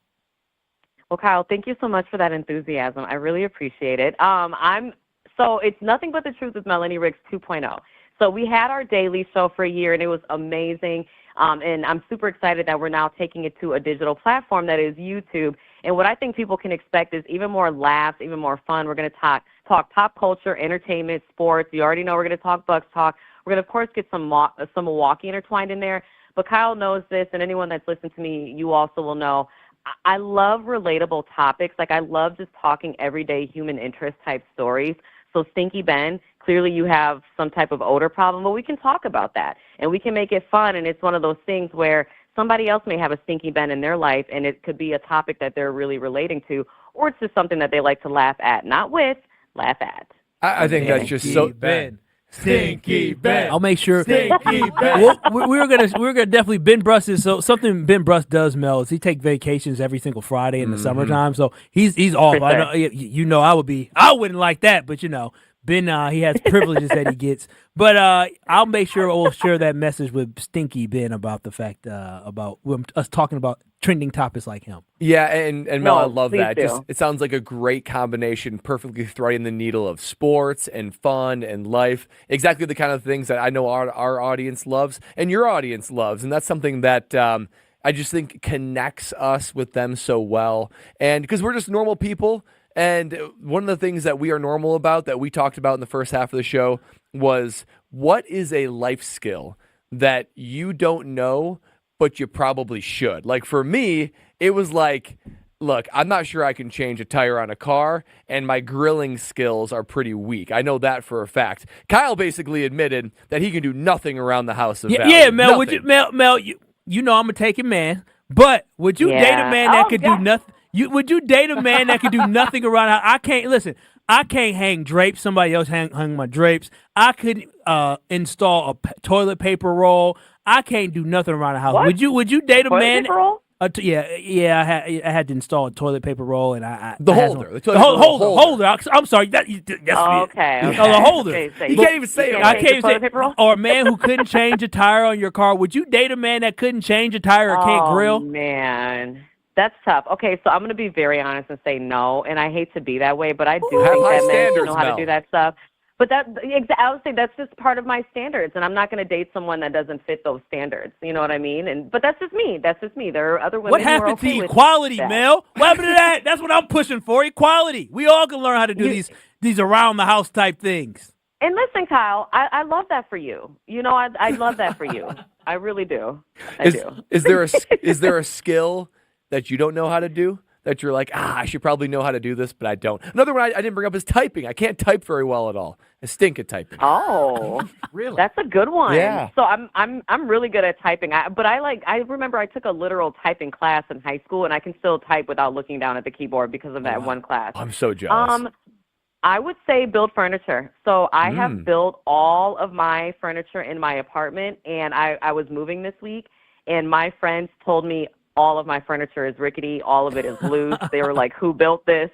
Well, Kyle, thank you so much for that enthusiasm. I really appreciate it. So it's Nothing But the Truth with Melanie Ricks 2.0. So we had our daily show for a year, and it was amazing. And I'm super excited that we're now taking it to a digital platform that is YouTube. And what I think people can expect is even more laughs, even more fun. We're going to talk pop culture, entertainment, sports. You already know we're going to talk Bucks talk. We're going to, of course, get some Milwaukee intertwined in there. But Kyle knows this, and anyone that's listened to me, you also will know. I love relatable topics. Like, I love just talking everyday human interest type stories. So Stinky Ben, clearly you have some type of odor problem, but we can talk about that, and we can make it fun, and it's one of those things where somebody else may have a Stinky Ben in their life, and it could be a topic that they're really relating to, or it's just something that they like to laugh at, not with, laugh at. I think that's just so Ben. Stinky Ben. I'll make sure. Stinky Ben. We're gonna definitely Ben Bruss is so something Ben Bruss does, Mel, is he take vacations every single Friday in the summertime. So he's off. For I know I wouldn't like that, but Ben he has privileges that he gets. But I'll make sure we'll share that message with Stinky Ben about the fact about us talking about trending topics like him. Yeah, and Mel, I love that. Do. It sounds like a great combination, perfectly threading the needle of sports and fun and life. Exactly the kind of things that I know our audience loves and your audience loves. And that's something that I just think connects us with them so well. And because we're just normal people. And one of the things that we are normal about that we talked about in the first half of the show was, what is a life skill that you don't know but you probably should? Like, for me, it was like Look, I'm not sure I can change a tire on a car, and my grilling skills are pretty weak. I know that for a fact. Kyle basically admitted that he can do nothing around the house of value. Yeah, Mel, Nothing. Mel, you know I'm a taking man, but would you date a man that could do nothing? Would you date a man that could do nothing around the house? I can't, listen, I can't hang drapes. Somebody else hung my drapes. I couldn't install a toilet paper roll. I can't do nothing around the house. What? Would you date a Toilet man? paper roll? I had to install a toilet paper roll, and The holder. The holder. I'm sorry. Okay. The holder. Okay, so You can't even say it. I can't even toilet say. paper roll? Or a man who couldn't change a tire on your car. Would you date a man that couldn't change a tire or can't grill? Oh, man. That's tough. Okay, so I'm going to be very honest and say no, and I hate to be that way, but I do think that men should know how to do that stuff. But I would say that's just part of my standards, and I'm not going to date someone that doesn't fit those standards. You know what I mean? But that's just me. That's just me. There are other women What who are happened okay to with equality, that. Mel? What happened to that? That's what I'm pushing for, equality. We all can learn how to do these around-the-house type things. And listen, Kyle, I love that for you. You know, I love that for you. I really do. I do. Is there a skill that you don't know how to do? That you're like, I should probably know how to do this, but I don't. Another one I didn't bring up is typing. I can't type very well at all. I stink at typing. Oh, really? That's a good one. Yeah. So I'm really good at typing. I remember I took a literal typing class in high school, and I can still type without looking down at the keyboard because of that one class. I'm so jealous. I would say build furniture. So I have built all of my furniture in my apartment, and I was moving this week, and my friends told me all of my furniture is rickety, all of it is loose. They were like, who built this?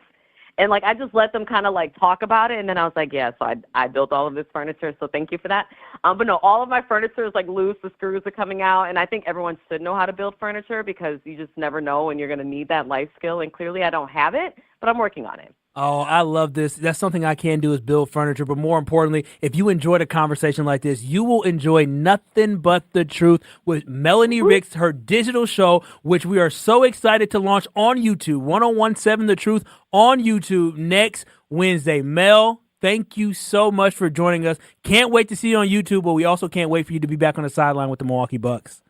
And I just let them kind of talk about it, and then I was like, yeah, so I built all of this furniture, so thank you for that. But no, all of my furniture is loose, the screws are coming out, and I think everyone should know how to build furniture because you just never know when you're going to need that life skill, and clearly I don't have it, but I'm working on it. Oh, I love this. That's something I can do is build furniture. But more importantly, if you enjoyed a conversation like this, you will enjoy Nothing But the Truth with Melanie Ricks, her digital show, which we are so excited to launch on YouTube. 1017 The Truth on YouTube next Wednesday. Mel, thank you so much for joining us. Can't wait to see you on YouTube, but we also can't wait for you to be back on the sideline with the Milwaukee Bucks.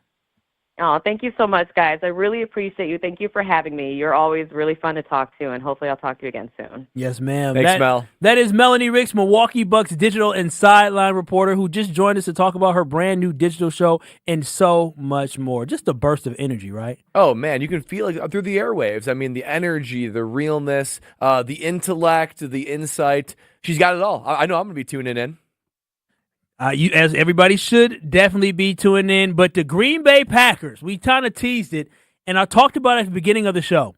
Oh, thank you so much, guys. I really appreciate you. Thank you for having me. You're always really fun to talk to, and hopefully I'll talk to you again soon. Yes, ma'am. Thanks, Mel. That is Melanie Ricks, Milwaukee Bucks digital and sideline reporter, who just joined us to talk about her brand new digital show and so much more. Just a burst of energy, right? Oh, man, you can feel it through the airwaves. I mean, the energy, the realness, the intellect, the insight. She's got it all. I know I'm going to be tuning in. As everybody should definitely be tuning in, but the Green Bay Packers, we kind of teased it, and I talked about it at the beginning of the show.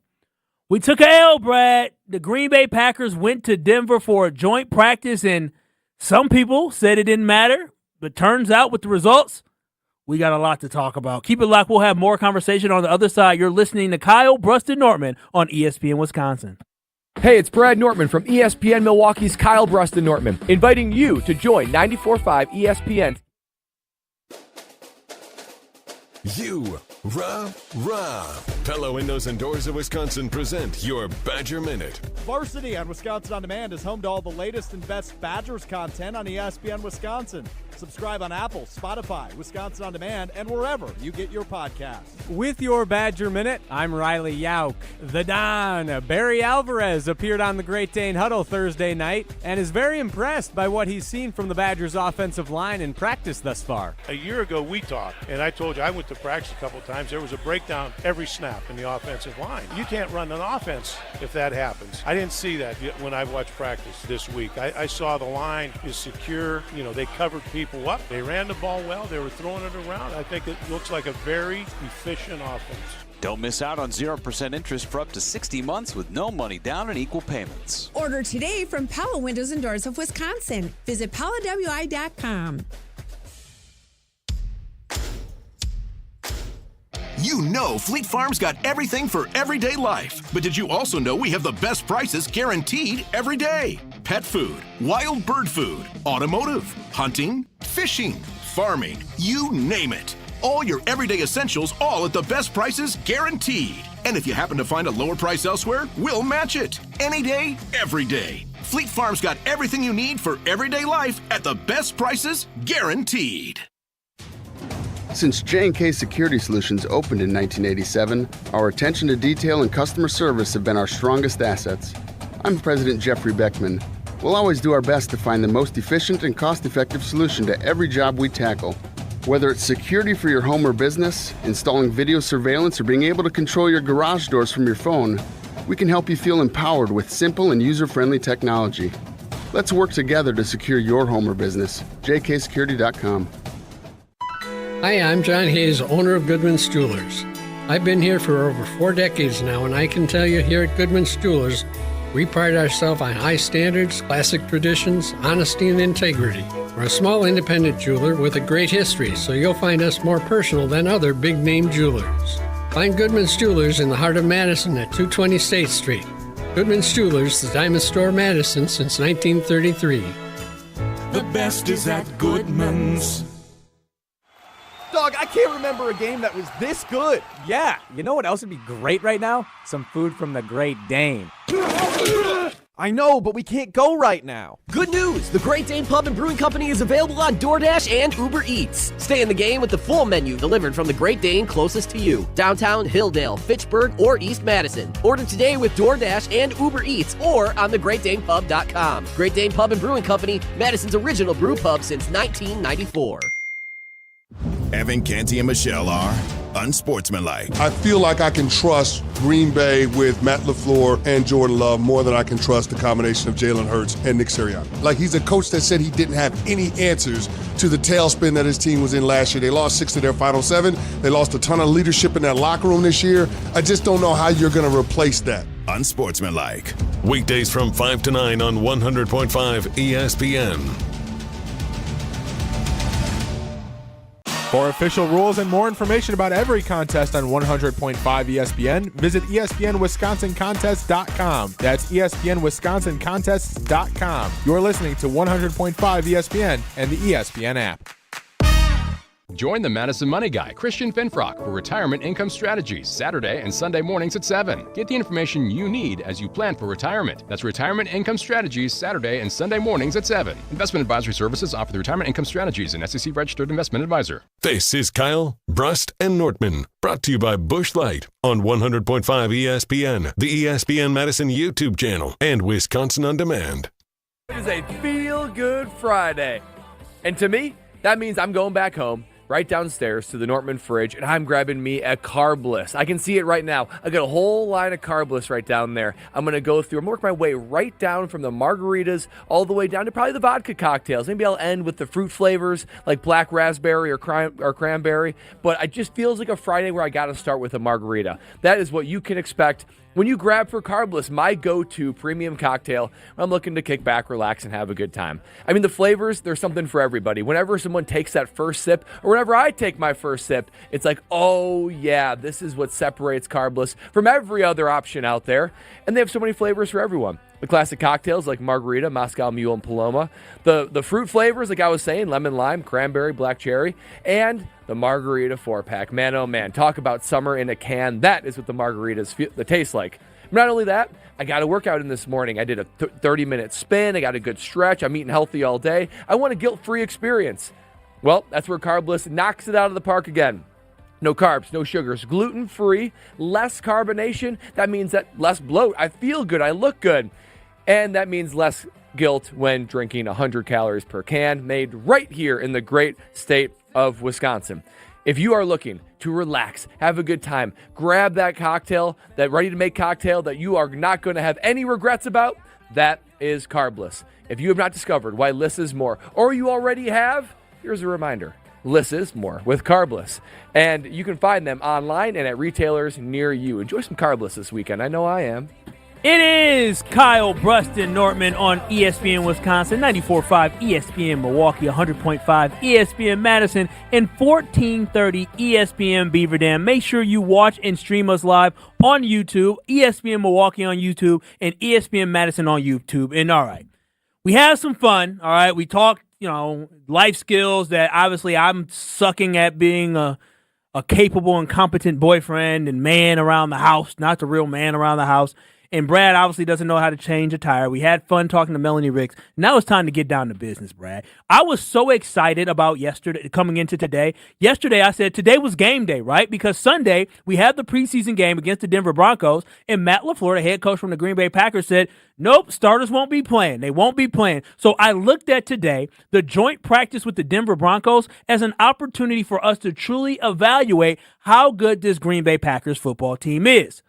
We took a L, Brad. The Green Bay Packers went to Denver for a joint practice, and some people said it didn't matter, but turns out with the results, we got a lot to talk about. Keep it locked. We'll have more conversation on the other side. You're listening to Kyle Bruston Nortman on ESPN Wisconsin. Hey, it's Brad Nortman from ESPN Milwaukee's Kyle Bruston Nortman, inviting you to join 94.5 ESPN. Pella Windows and Doors of Wisconsin present your Badger Minute. Varsity on Wisconsin On Demand is home to all the latest and best Badgers content on ESPN Wisconsin. Subscribe on Apple, Spotify, Wisconsin On Demand, and wherever you get your podcasts. With your Badger Minute, I'm Riley Yauk. The Don, Barry Alvarez, appeared on the Great Dane Huddle Thursday night and is very impressed by what he's seen from the Badgers' offensive line in practice thus far. A year ago, we talked, and I told you I went to practice a couple times. There was a breakdown every snap in the offensive line. You can't run an offense if that happens. I didn't see that when I watched practice this week. I saw the line is secure. They covered people up. They ran the ball well. They were throwing it around. I think it looks like a very efficient offense. Don't miss out on 0% interest for up to 60 months with no money down and equal payments. Order today from Pella Windows and Doors of Wisconsin. Visit PellaWI.com. You know Fleet Farm's got everything for everyday life. But did you also know we have the best prices guaranteed every day? Pet food, wild bird food, automotive, hunting, fishing, farming, you name it. All your everyday essentials, all at the best prices guaranteed. And if you happen to find a lower price elsewhere, we'll match it. Any day, every day. Fleet Farm's got everything you need for everyday life at the best prices guaranteed. Since J&K Security Solutions opened in 1987, our attention to detail and customer service have been our strongest assets. I'm President Jeffrey Beckman. We'll always do our best to find the most efficient and cost-effective solution to every job we tackle. Whether it's security for your home or business, installing video surveillance, or being able to control your garage doors from your phone, we can help you feel empowered with simple and user-friendly technology. Let's work together to secure your home or business. jksecurity.com. Hi, I'm John Hayes, owner of Goodman's Jewelers. I've been here for over 4 decades now, and I can tell you here at Goodman's Jewelers, we pride ourselves on high standards, classic traditions, honesty, and integrity. We're a small independent jeweler with a great history, so you'll find us more personal than other big-name jewelers. Find Goodman's Jewelers in the heart of Madison at 220 State Street. Goodman's Jewelers, the Diamond Store Madison since 1933. The best is at Goodman's. Dog, I can't remember a game that was this good. Yeah, you know what else would be great right now? Some food from the Great Dane. I know, but we can't go right now. Good news! The Great Dane Pub and Brewing Company is available on DoorDash and Uber Eats. Stay in the game with the full menu delivered from the Great Dane closest to you. Downtown, Hilldale, Fitchburg, or East Madison. Order today with DoorDash and Uber Eats or on thegreatdanepub.com. Great Dane Pub and Brewing Company, Madison's original brew pub since 1994. Evan Canty and Michelle are unsportsmanlike. I feel like I can trust Green Bay with Matt LaFleur and Jordan Love more than I can trust the combination of Jalen Hurts and Nick Sirianni. Like, he's a coach that said he didn't have any answers to the tailspin that his team was in last year. They lost 6 of their final 7. They lost a ton of leadership in that locker room this year. I just don't know how you're going to replace that. Unsportsmanlike. Weekdays from 5 to 9 on 100.5 ESPN. For official rules and more information about every contest on 100.5 ESPN, visit ESPNWisconsinContests.com. That's ESPNWisconsinContests.com. You're listening to 100.5 ESPN and the ESPN app. Join the Madison Money Guy, Christian Finfrock, for Retirement Income Strategies, Saturday and Sunday mornings at 7. Get the information you need as you plan for retirement. That's Retirement Income Strategies, Saturday and Sunday mornings at 7. Investment advisory services offered through Retirement Income Strategies, an SEC-registered investment advisor. This is Kyle, Brust, and Nortman, brought to you by Busch Light on 100.5 ESPN, the ESPN Madison YouTube channel, and Wisconsin On Demand. It is a feel-good Friday. And to me, that means I'm going back home, right downstairs to the Nortman fridge, and I'm grabbing me a Carbliss. I can see it right now. I got a whole line of Carbliss right down there. I'm going to go through and work my way right down from the margaritas all the way down to probably the vodka cocktails. Maybe I'll end with the fruit flavors like black raspberry or cranberry, but it just feels like a Friday where I got to start with a margarita. That is what you can expect when you grab for Carbliss, my go-to premium cocktail when I'm looking to kick back, relax, and have a good time. I mean, the flavors, there's something for everybody. Whenever someone takes that first sip, or whenever I take my first sip, it's like, oh yeah, this is what separates Carbliss from every other option out there. And they have so many flavors for everyone. The classic cocktails like margarita, Moscow Mule, and Paloma. The fruit flavors, like I was saying, lemon, lime, cranberry, black cherry, and the margarita 4-pack. Man, oh man, talk about summer in a can. That is what the margaritas taste like. Not only that, I got to work out in this morning. I did a 30-minute spin. I got a good stretch. I'm eating healthy all day. I want a guilt-free experience. Well, that's where Carbliss knocks it out of the park again. No carbs, no sugars, gluten-free, less carbonation. That means that less bloat. I feel good. I look good. And that means less guilt when drinking 100 calories per can, made right here in the great state of Wisconsin. If you are looking to relax, have a good time, grab that cocktail, that ready-to-make cocktail that you are not going to have any regrets about, that is Carbliss. If you have not discovered why less is more, or you already have, here's a reminder. Less is more with Carbliss. And you can find them online and at retailers near you. Enjoy some Carbliss this weekend. I know I am. It is Kyle, Brust, and Nortman on ESPN Wisconsin, 94.5 ESPN Milwaukee, 100.5 ESPN Madison, and 1430 ESPN Beaver Dam. Make sure you watch and stream us live on YouTube, ESPN Milwaukee on YouTube, and ESPN Madison on YouTube. And all right, we have some fun. All right, we talk, life skills that obviously I'm sucking at being a capable and competent boyfriend and man around the house, not the real man around the house. And Brad obviously doesn't know how to change a tire. We had fun talking to Melanie Ricks. Now it's time to get down to business, Brad. I was so excited about yesterday coming into today. Yesterday, I said today was game day, right? Because Sunday, we had the preseason game against the Denver Broncos, and Matt LaFleur, the head coach from the Green Bay Packers, said, nope, starters won't be playing. They won't be playing. So I looked at today, the joint practice with the Denver Broncos, as an opportunity for us to truly evaluate how good this Green Bay Packers football team is.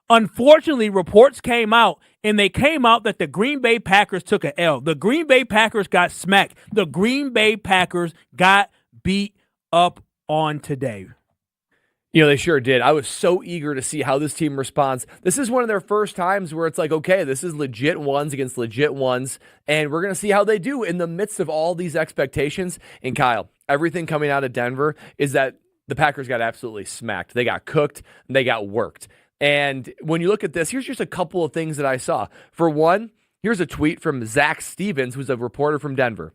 Unfortunately, reports came out, and they came out that the Green Bay Packers took an L. The Green Bay Packers got smacked. The Green Bay Packers got beat up on today. They sure did. I was so eager to see how this team responds. This is one of their first times where it's like, okay, this is legit ones against legit ones, and we're going to see how they do in the midst of all these expectations. And Kyle, everything coming out of Denver is that the Packers got absolutely smacked. They got cooked, and they got worked. And when you look at this, here's just a couple of things that I saw. For one, here's a tweet from Zach Stevens, who's a reporter from Denver.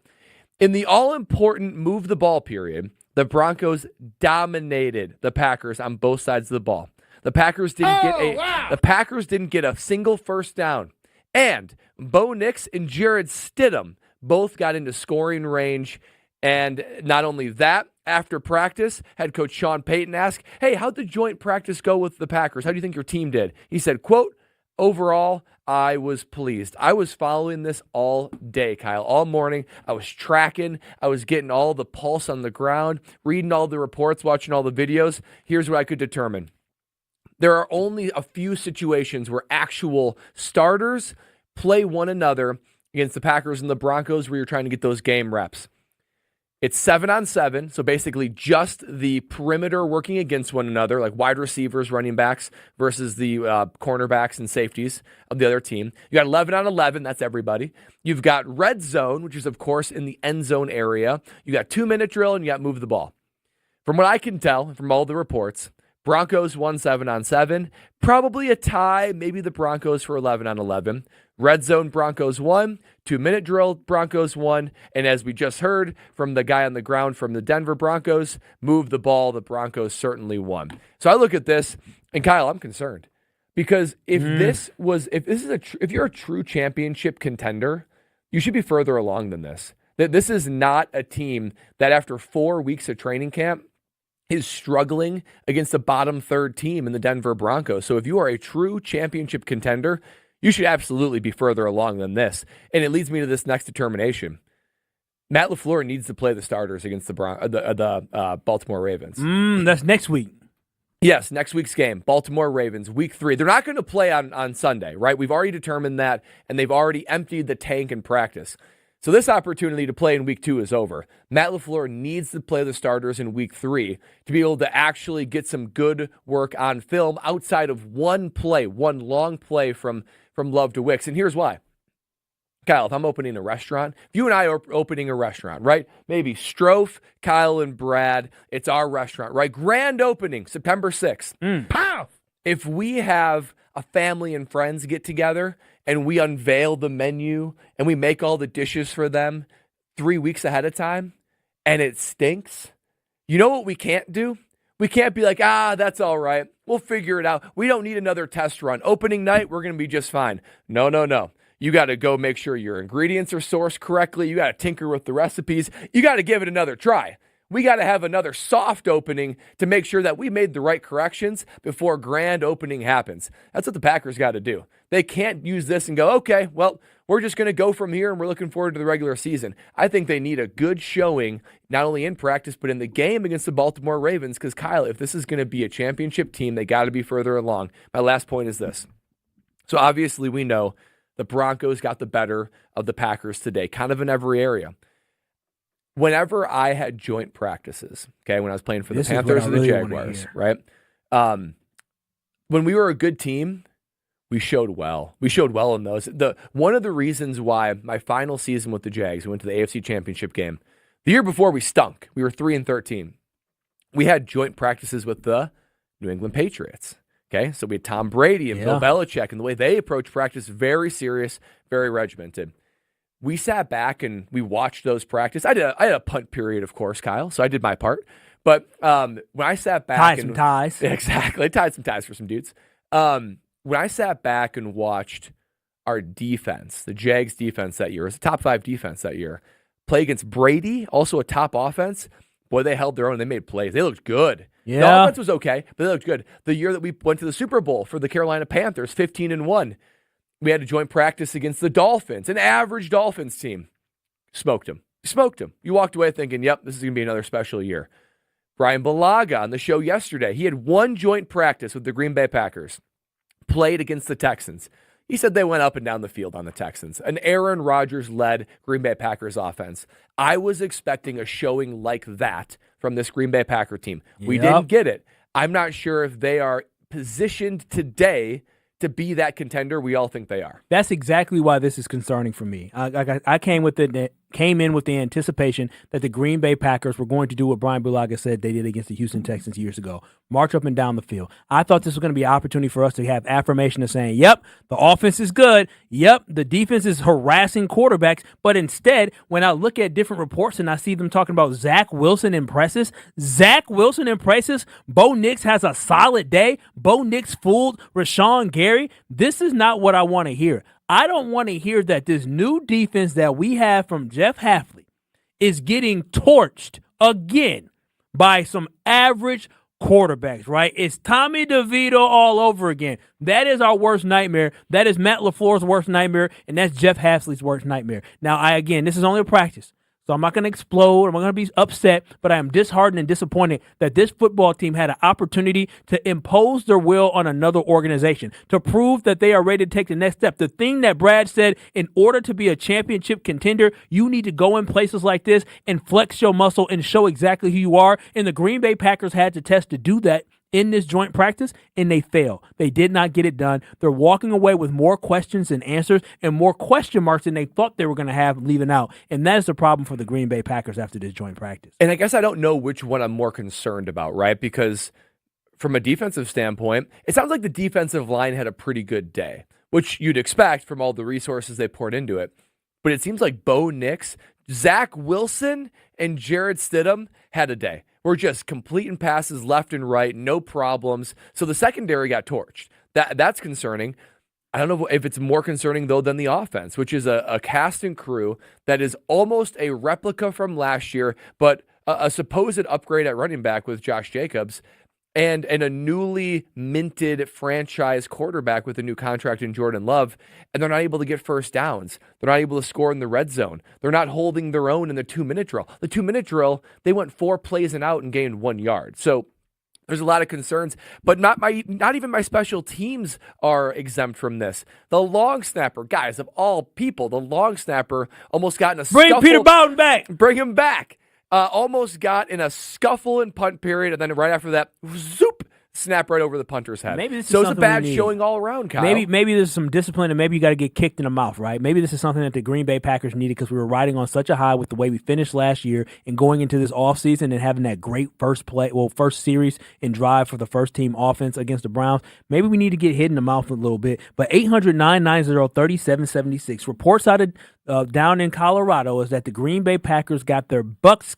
In the all-important move the ball period, the Broncos dominated the Packers on both sides of the ball. The Packers didn't get a single first down. And Bo Nix and Jared Stidham both got into scoring range. And not only that, after practice, head coach Sean Payton asked, hey, how'd the joint practice go with the Packers? How do you think your team did? He said, quote, overall, I was pleased. I was following this all day, Kyle, all morning. I was tracking. I was getting all the pulse on the ground, reading all the reports, watching all the videos. Here's what I could determine. There are only a few situations where actual starters play one another against the Packers and the Broncos where you're trying to get those game reps. It's 7-on-7, so basically just the perimeter working against one another, like wide receivers, running backs versus the cornerbacks and safeties of the other team. You got 11-on-11, that's everybody. You've got red zone, which is, of course, in the end zone area. You got 2-minute drill, and you got move the ball. From what I can tell from all the reports, Broncos won 7-on-7, probably a tie, maybe the Broncos for 11-on-11. Red zone, Broncos won. 2-minute drill, Broncos won. And as we just heard from the guy on the ground from the Denver Broncos, move the ball, the Broncos certainly won. So I look at this, and Kyle, I'm concerned. Because if you're a true championship contender, you should be further along than this. This is not a team that after 4 weeks of training camp is struggling against a bottom third team in the Denver Broncos. So if you are a true championship contender, you should absolutely be further along than this. And it leads me to this next determination. Matt LaFleur needs to play the starters against the Baltimore Ravens. That's next week. Yes, next week's game, Baltimore Ravens, week 3. They're not going to play on Sunday, right? We've already determined that, and they've already emptied the tank in practice. So this opportunity to play in week 2 is over. Matt LaFleur needs to play the starters in week 3 to be able to actually get some good work on film outside of one long play from Love to Wicks. And here's why. Kyle, if I'm opening a restaurant, if you and I are opening a restaurant, right? Maybe Strofe, Kyle, and Brad, it's our restaurant, right? Grand opening, September 6th. Pow! If we have a family and friends get together and we unveil the menu and we make all the dishes for them 3 weeks ahead of time and it stinks, you know what we can't do? We can't be like, that's all right. We'll figure it out. We don't need another test run. Opening night, we're going to be just fine. No. You got to go make sure your ingredients are sourced correctly. You got to tinker with the recipes. You got to give it another try. We got to have another soft opening to make sure that we made the right corrections before grand opening happens. That's what the Packers got to do. They can't use this and go, okay, well, we're just going to go from here and we're looking forward to the regular season. I think they need a good showing, not only in practice, but in the game against the Baltimore Ravens. Because, Kyle, if this is going to be a championship team, they got to be further along. My last point is this. So, obviously, we know the Broncos got the better of the Packers today, kind of in every area. Whenever I had joint practices, okay, when I was playing for the Panthers and the Jaguars, right? When we were a good team, we showed well. We showed well in those. One of the reasons why my final season with the Jags, we went to the AFC Championship game. The year before, we stunk. We were 3-13. We had joint practices with the New England Patriots. Okay, so we had Tom Brady and Bill Belichick, and the way they approach practice, very serious, very regimented. We sat back and we watched those practice. I had a punt period, of course, Kyle, so I did my part. But when I sat back some ties. Exactly. I tied some ties for some dudes. When when I sat back and watched our defense, the Jags defense that year, it was a top 5 defense that year, play against Brady, also a top offense, boy, they held their own and they made plays. They looked good. Yeah. The offense was okay, but they looked good. The year that we went to the Super Bowl for the Carolina Panthers, 15-1, we had a joint practice against the Dolphins, an average Dolphins team. Smoked them. You walked away thinking, yep, this is going to be another special year. Brian Balaga on the show yesterday, he had one joint practice with the Green Bay Packers, played against the Texans. He said they went up and down the field on the Texans. An Aaron Rodgers-led Green Bay Packers offense. I was expecting a showing like that from this Green Bay Packer team. We didn't get it. I'm not sure if they are positioned today to be that contender we all think they are. That's exactly why this is concerning for me. I came in with the anticipation that the Green Bay Packers were going to do what Brian Bulaga said they did against the Houston Texans years ago, march up and down the field. I thought this was going to be an opportunity for us to have affirmation of saying, yep, the offense is good. Yep, the defense is harassing quarterbacks. But instead, when I look at different reports and I see them talking about Zach Wilson impresses, Bo Nix has a solid day. Bo Nix fooled Rashawn Gary. This is not what I want to hear. I don't want to hear that this new defense that we have from Jeff Hafley is getting torched again by some average quarterbacks, right? It's Tommy DeVito all over again. That is our worst nightmare. That is Matt LaFleur's worst nightmare, and that's Jeff Hafley's worst nightmare. Now, this is only a practice. So I'm not going to explode. I'm not going to be upset, but I am disheartened and disappointed that this football team had an opportunity to impose their will on another organization, to prove that they are ready to take the next step. The thing that Brad said, in order to be a championship contender, you need to go in places like this and flex your muscle and show exactly who you are. And the Green Bay Packers had to test to do that in this joint practice, and they failed. They did not get it done. They're walking away with more questions than answers and more question marks than they thought they were going to have leaving out. And that is the problem for the Green Bay Packers after this joint practice. And I guess I don't know which one I'm more concerned about, right? Because from a defensive standpoint, it sounds like the defensive line had a pretty good day, which you'd expect from all the resources they poured into it. But it seems like Bo Nix, Zach Wilson, and Jarrett Stidham had a day. We're just completing passes left and right, no problems. So the secondary got torched. That's concerning. I don't know if it's more concerning, though, than the offense, which is a cast and crew that is almost a replica from last year, but a supposed upgrade at running back with Josh Jacobs, and a newly minted franchise quarterback with a new contract in Jordan Love, and they're not able to get first downs. They're not able to score in the red zone. They're not holding their own in the 2-minute drill. The 2-minute drill, they went 4 plays and out and gained 1 yard. So there's a lot of concerns, but not even my special teams are exempt from this. The long snapper, guys, of all people, the long snapper almost got in a scuffle. Bring Peter Bowden back. Bring him back. Almost got in a scuffle in punt period, and then right after that, zoop, snap right over the punter's head. Maybe this is so it's a bad we showing all around, Kyle. Maybe there's some discipline, and maybe you got to get kicked in the mouth, right? Maybe this is something that the Green Bay Packers needed because we were riding on such a high with the way we finished last year and going into this offseason and having that great first series and drive for the first team offense against the Browns. Maybe we need to get hit in the mouth a little bit. But 800-990-3776. Reports out of down in Colorado is that the Green Bay Packers got their butts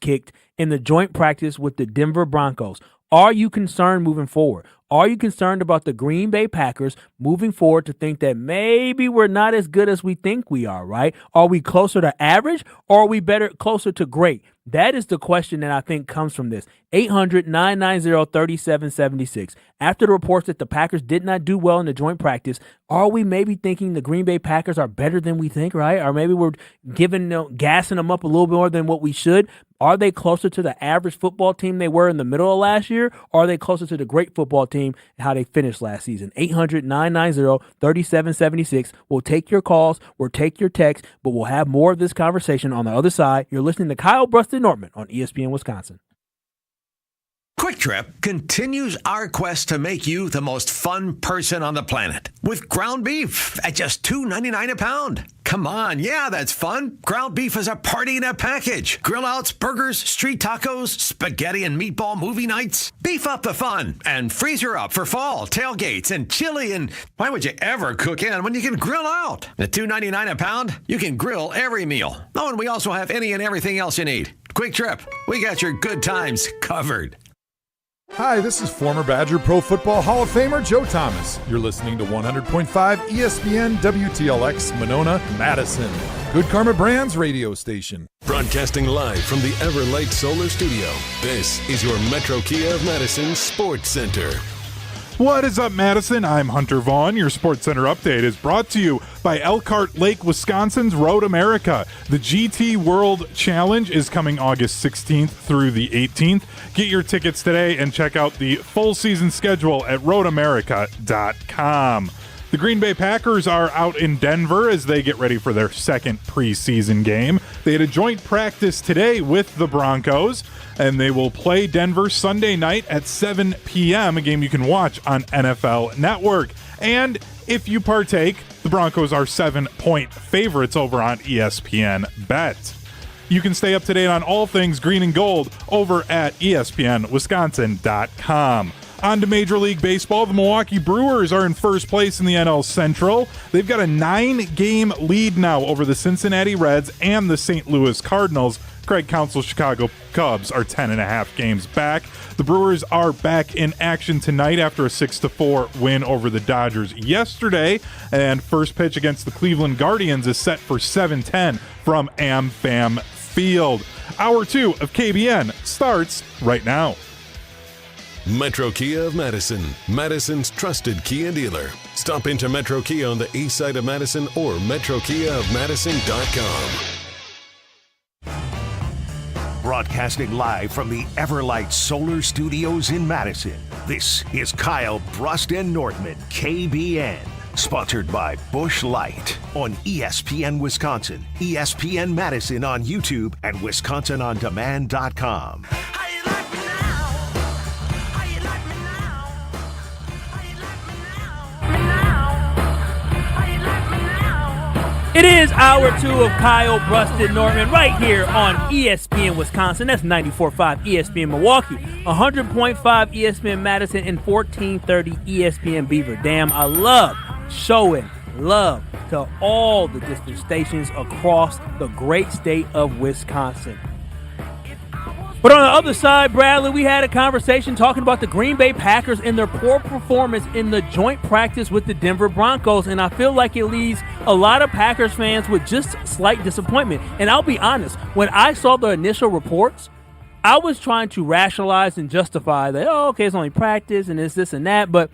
kicked in the joint practice with the Denver Broncos. Are you concerned moving forward? Are you concerned about the Green Bay Packers moving forward to think that maybe we're not as good as we think we are, right? Are we closer to average or are we closer to great? That is the question that I think comes from this. 800-990-3776. After the reports that the Packers did not do well in the joint practice, are we maybe thinking the Green Bay Packers are better than we think, right? Or maybe we're gassing them up a little bit more than what we should? Are they closer to the average football team they were in the middle of last year? Or are they closer to the great football team and how they finished last season? 800-990-3776. We'll take your calls. We'll take your texts. But we'll have more of this conversation on the other side. You're listening to Kyle Brust and Nortman on ESPN Wisconsin. Quick Trip continues our quest to make you the most fun person on the planet with ground beef at just $2.99 a pound. Come on, yeah, that's fun. Ground beef is a party in a package. Grill outs, burgers, street tacos, spaghetti and meatball movie nights. Beef up the fun and freezer up for fall, tailgates, and chili. And why would you ever cook in when you can grill out? At $2.99 a pound, you can grill every meal. Oh, and we also have any and everything else you need. Quick Trip, we got your good times covered. Hi, this is former Badger Pro Football Hall of Famer Joe Thomas. You're listening to 100.5 ESPN WTLX Monona, Madison. Good Karma Brands radio station. Broadcasting live from the Everlight Solar Studio, this is your Metro Kia of Madison Sports Center. What is up, Madison? I'm Hunter Vaughn. Your Sports Center update is brought to you by Elkhart Lake, Wisconsin's Road America. The GT World Challenge is coming August 16th through the 18th. Get your tickets today and check out the full season schedule at roadamerica.com. The Green Bay Packers are out in Denver as they get ready for their second preseason game. They had a joint practice today with the Broncos, and they will play Denver Sunday night at 7 p.m., a game you can watch on NFL Network. And if you partake, the Broncos are 7-point favorites over on ESPN Bet. You can stay up to date on all things green and gold over at ESPNWisconsin.com. On to Major League Baseball, the Milwaukee Brewers are in first place in the NL Central. They've got a 9-game lead now over the Cincinnati Reds and the St. Louis Cardinals. Craig Counsell's Chicago Cubs are 10.5 games back. The Brewers are back in action tonight after a 6-4 win over the Dodgers yesterday. And first pitch against the Cleveland Guardians is set for 7:10 from AmFam Field. Hour 2 of KBN starts right now. Metro Kia of Madison, Madison's trusted Kia dealer. Stop into Metro Kia on the east side of Madison or metrokiaofmadison.com. Broadcasting live from the Everlight Solar Studios in Madison, this is Kyle Brust and Nordman, KBN. Sponsored by Busch Light on ESPN Wisconsin, ESPN Madison on YouTube, and WisconsinOnDemand.com. It is hour 2 of Kyle Brusted Norman right here on ESPN Wisconsin. That's 94.5 ESPN Milwaukee, 100.5 ESPN Madison, and 1430 ESPN Beaver Dam. I love showing love to all the different stations across the great state of Wisconsin. But on the other side, Bradley, we had a conversation talking about the Green Bay Packers and their poor performance in the joint practice with the Denver Broncos, and I feel like it leaves a lot of Packers fans with just slight disappointment. And I'll be honest, when I saw the initial reports, I was trying to rationalize and justify that, oh, okay, it's only practice and it's this and that, but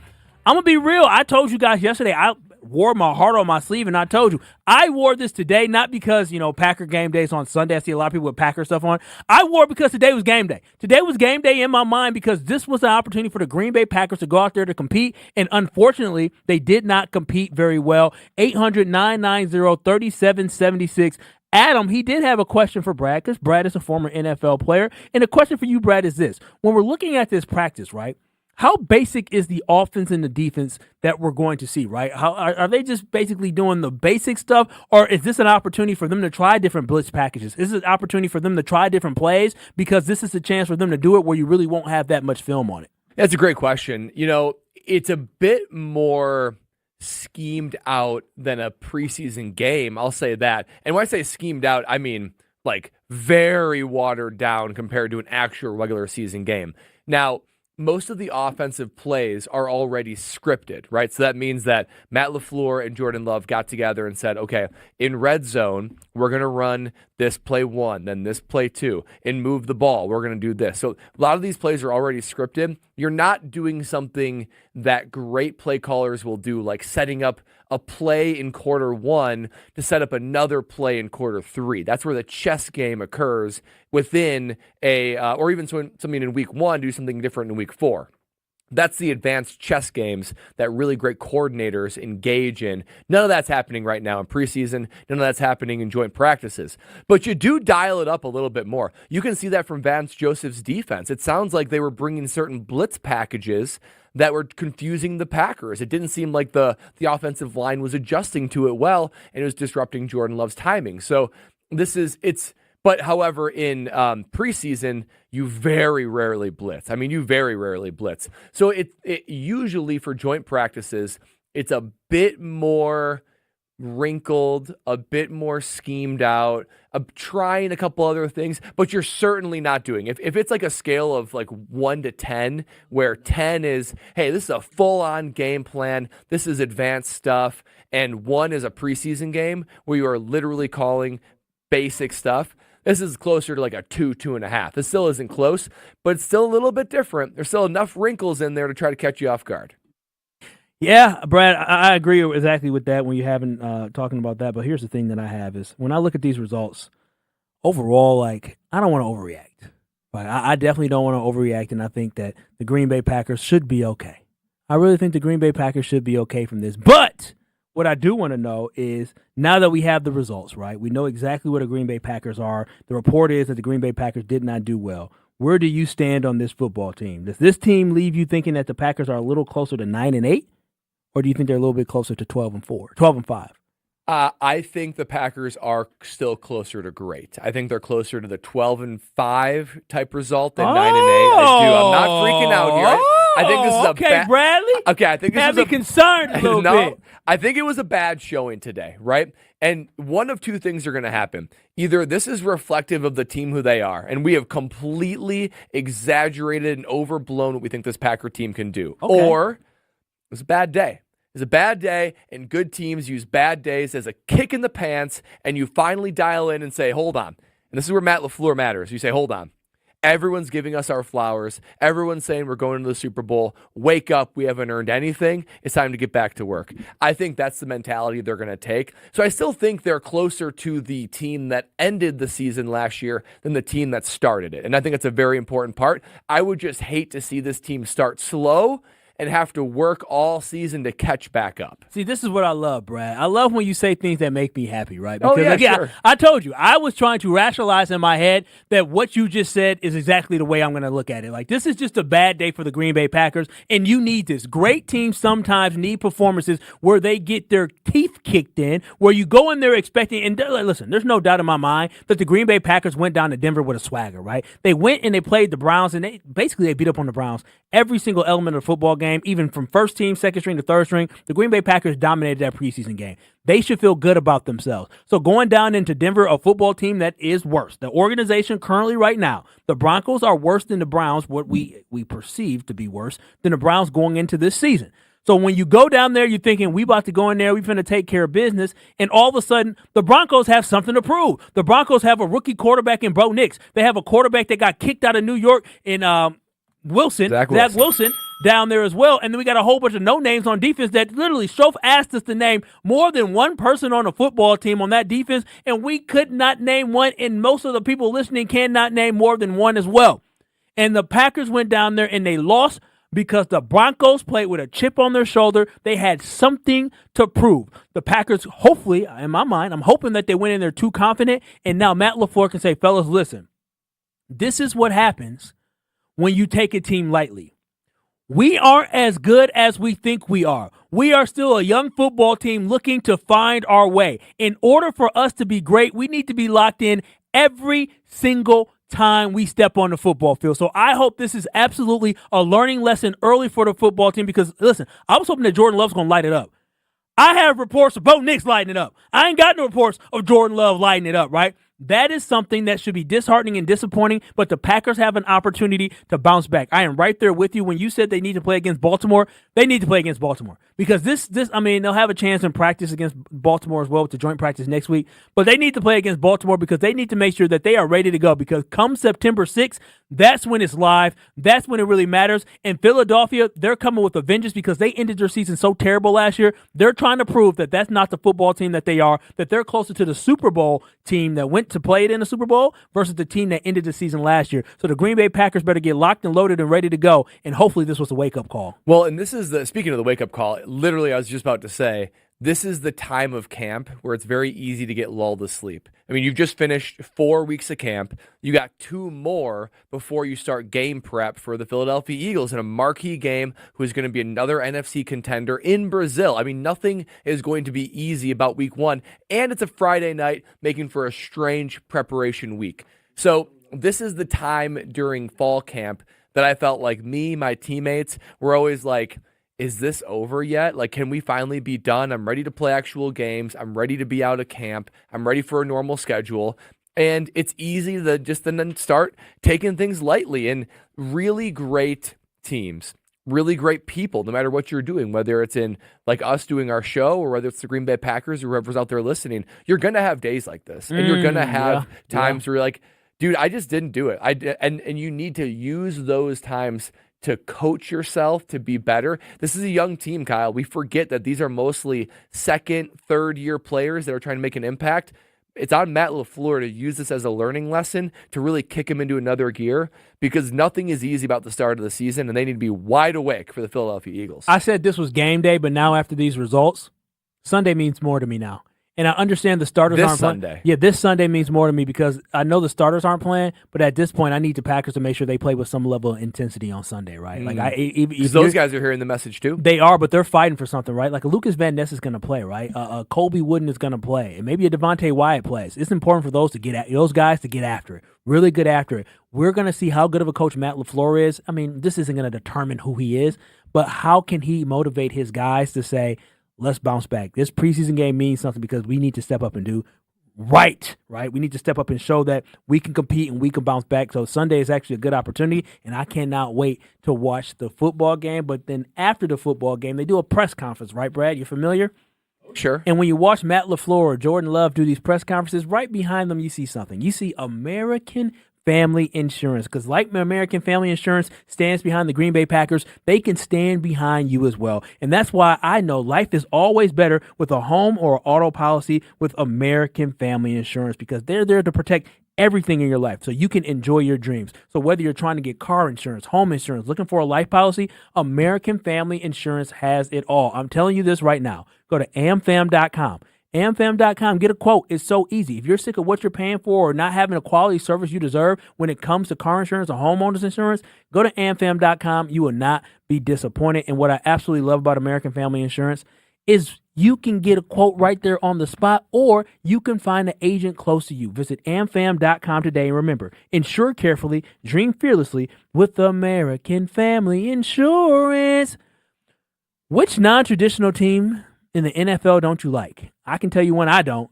I'm going to be real. I told you guys yesterday, I wore my heart on my sleeve, and I told you I wore this today not because Packer game day's on Sunday. I see a lot of people with Packer stuff on. I wore it because today was game day. Today was game day in my mind because this was an opportunity for the Green Bay Packers to go out there to compete, and unfortunately they did not compete very well. 800-990-3776. Adam, he did have a question for Brad because Brad is a former NFL player, and the question for you, Brad, is this: when we're looking at this practice, right? How basic is the offense and the defense that we're going to see, right? How are they just basically doing the basic stuff, or is this an opportunity for them to try different blitz packages? Is this an opportunity for them to try different plays because this is a chance for them to do it where you really won't have that much film on it? That's a great question. It's a bit more schemed out than a preseason game. I'll say that. And when I say schemed out, I mean like very watered down compared to an actual regular season game. Now, most of the offensive plays are already scripted, right? So that means that Matt LaFleur and Jordan Love got together and said, okay, in red zone, we're going to run this play 1, then this play 2, and move the ball. We're going to do this. So a lot of these plays are already scripted. You're not doing something that great play callers will do, like setting up a play in quarter 1 to set up another play in quarter 3. That's where the chess game occurs within or even something in week 1, do something different in week 4. That's the advanced chess games that really great coordinators engage in. None of that's happening right now in preseason. None of that's happening in joint practices. But you do dial it up a little bit more. You can see that from Vance Joseph's defense. It sounds like they were bringing certain blitz packages that were confusing the Packers. It didn't seem like the offensive line was adjusting to it well, and it was disrupting Jordan Love's timing. So But however, in preseason, you very rarely blitz. So it usually for joint practices, it's a bit more wrinkled, a bit more schemed out, trying a couple other things, but you're certainly not doing. If it's like a scale of like 1 to 10, where 10 is, hey, this is a full-on game plan, this is advanced stuff, and 1 is a preseason game where you are literally calling basic stuff, this is closer to like a 2, 2.5. This still isn't close, but it's still a little bit different. There's still enough wrinkles in there to try to catch you off guard. Yeah, Brad, I agree exactly with that when you haven't talking about that. But here's the thing that I have is when I look at these results, overall, like, I don't want to overreact. Like, I definitely don't want to overreact, and I think that the Green Bay Packers should be okay. I really think the Green Bay Packers should be okay from this. But what I do want to know is, now that we have the results, right, we know exactly what the Green Bay Packers are. The report is that the Green Bay Packers did not do well. Where do you stand on this football team? Does this team leave you thinking that the Packers are a little closer to 9-8? Or do you think they're a little bit closer to 12-5? I think the Packers are still closer to great. I think they're closer to the 12-5 type result than 9-8. I do. I'm not freaking out here. I think this is Bradley. Okay, I think this is concerned a little bit. I think it was a bad showing today, right? And one of two things are going to happen. Either this is reflective of the team who they are, and we have completely exaggerated and overblown what we think this Packer team can do, or it was a bad day. It's a bad day, and good teams use bad days as a kick in the pants, and you finally dial in and say, hold on. And this is where Matt LaFleur matters. You say, hold on. Everyone's giving us our flowers. Everyone's saying we're going to the Super Bowl. Wake up. We haven't earned anything. It's time to get back to work. I think that's the mentality they're going to take. So I still think they're closer to the team that ended the season last year than the team that started it. And I think it's a very important part. I would just hate to see this team start slow and have to work all season to catch back up. See, this is what I love, Brad. I love when you say things that make me happy, right? Because, sure. I told you, I was trying to rationalize in my head that what you just said is exactly the way I'm going to look at it. Like, this is just a bad day for the Green Bay Packers, and you need this. Great teams sometimes need performances where they get their teeth kicked in, where you go in there expecting, and listen, there's no doubt in my mind that the Green Bay Packers went down to Denver with a swagger, right? They went and they played the Browns, and they beat up on the Browns every single element of the football game. Even from first team, second string to third string, the Green Bay Packers dominated that preseason game. They should feel good about themselves. So going down into Denver, a football team that is worse. The organization currently right now, the Broncos are worse than the Browns, what we perceive to be worse than the Browns going into this season. So when you go down there, you're thinking, we about to go in there, we're going to take care of business, and all of a sudden, the Broncos have something to prove. The Broncos have a rookie quarterback in Bo Nix. They have a quarterback that got kicked out of New York in Zach Wilson down there as well. And then we got a whole bunch of no-names on defense that literally Strofe asked us to name more than one person on a football team on that defense, and we could not name one, and most of the people listening cannot name more than one as well. And the Packers went down there and they lost because the Broncos played with a chip on their shoulder. They had something to prove. The Packers, hopefully, in my mind, I'm hoping that they went in there too confident, and now Matt LaFleur can say, fellas, listen, this is what happens when you take a team lightly. We aren't as good as we think we are. We are still a young football team looking to find our way. In order for us to be great, we need to be locked in every single time we step on the football field. So I hope this is absolutely a learning lesson early for the football team because, listen, I was hoping that Jordan Love's going to light it up. I have reports of Bo Nix lighting it up. I ain't got no reports of Jordan Love lighting it up, right? That is something that should be disheartening and disappointing, but the Packers have an opportunity to bounce back. I am right there with you. When you said they need to play against Baltimore, they need to play against Baltimore. Because they'll have a chance in practice against Baltimore as well with the joint practice next week, but they need to play against Baltimore because they need to make sure that they are ready to go because come September 6th, that's when it's live. That's when it really matters. And Philadelphia, they're coming with a vengeance because they ended their season so terrible last year. They're trying to prove that that's not the football team that they are, that they're closer to the Super Bowl team that went to play it in the Super Bowl versus the team that ended the season last year. So the Green Bay Packers better get locked and loaded and ready to go, and hopefully this was a wake-up call. Well, and this is speaking of the wake-up call, literally I was just about to say, this is the time of camp where it's very easy to get lulled to sleep. I mean, you've just finished 4 weeks of camp. You got 2 more before you start game prep for the Philadelphia Eagles in a marquee game who's going to be another NFC contender in Brazil. I mean, nothing is going to be easy about week 1, and it's a Friday night, making for a strange preparation week. So this is the time during fall camp that I felt like my teammates were always like, is this over yet? Like, can we finally be done? I'm ready to play actual games. I'm ready to be out of camp. I'm ready for a normal schedule. And it's easy to just then start taking things lightly. And really great teams, really great people, no matter what you're doing, whether it's in like us doing our show or whether it's the Green Bay Packers or whoever's out there listening, you're going to have days like this. And you're going to have times where you're like, dude, I just didn't do it. And you need to use those times to coach yourself to be better. This is a young team, Kyle. We forget that these are mostly second, third year players that are trying to make an impact. It's on Matt LaFleur to use this as a learning lesson to really kick him into another gear, because nothing is easy about the start of the season, and they need to be wide awake for the Philadelphia Eagles. I said this was game day, but now after these results, Sunday means more to me now. And I understand the starters aren't playing. Sunday. Yeah, this Sunday means more to me because I know the starters aren't playing, but at this point, I need the Packers to make sure they play with some level of intensity on Sunday, right? Like, those guys are hearing the message too. They are, but they're fighting for something, right? Like, Lucas Van Ness is going to play, right? Colby Wooden is going to play, and maybe a Devontae Wyatt plays. It's important for those guys to get after it, really good after it. We're going to see how good of a coach Matt LaFleur is. I mean, this isn't going to determine who he is, but how can he motivate his guys to say, let's bounce back. This preseason game means something because we need to step up and do right? We need to step up and show that we can compete and we can bounce back. So Sunday is actually a good opportunity, and I cannot wait to watch the football game. But then after the football game, they do a press conference, right, Brad? You familiar? Sure. And when you watch Matt LaFleur or Jordan Love do these press conferences, right behind them you see something. You see American Family Insurance, because like American Family Insurance stands behind the Green Bay Packers, they can stand behind you as well. And that's why I know life is always better with a home or auto policy with American Family Insurance, because they're there to protect everything in your life so you can enjoy your dreams. So whether you're trying to get car insurance, home insurance, looking for a life policy, American Family Insurance has it all. I'm telling you this right now. Go to amfam.com. amfam.com. Get a quote. It's so easy. If you're sick of what you're paying for or not having a quality service you deserve when it comes to car insurance or homeowners insurance, go to amfam.com. You will not be disappointed. And what I absolutely love about American Family Insurance is you can get a quote right there on the spot, or you can find an agent close to you. Visit amfam.com today. And remember, insure carefully, dream fearlessly with American Family Insurance. Which non-traditional team in the NFL don't you like? I can tell you one I don't.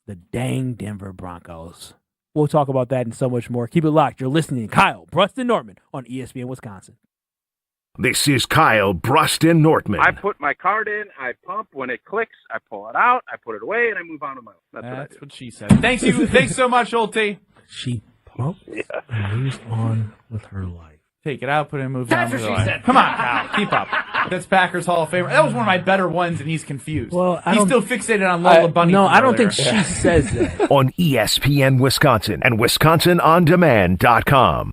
The dang Denver Broncos. We'll talk about that and so much more. Keep it locked. You're listening to Kyle, Brust, and Norman on ESPN Wisconsin. This is Kyle, Brust, and Nortman. I put my card in, I pump. When it clicks, I pull it out, I put it away, and I move on to my own. That's what she said. Thanks so much, Schulte. She pumped and moves on with her life. Take it out, put it in, move on with her life. Come on, Kyle, keep up. That's Packers Hall of Famer. That was one of my better ones, and he's confused. Well, he's still fixated on Lola Bunny. No, I don't think she says that. On ESPN Wisconsin and WisconsinOnDemand.com.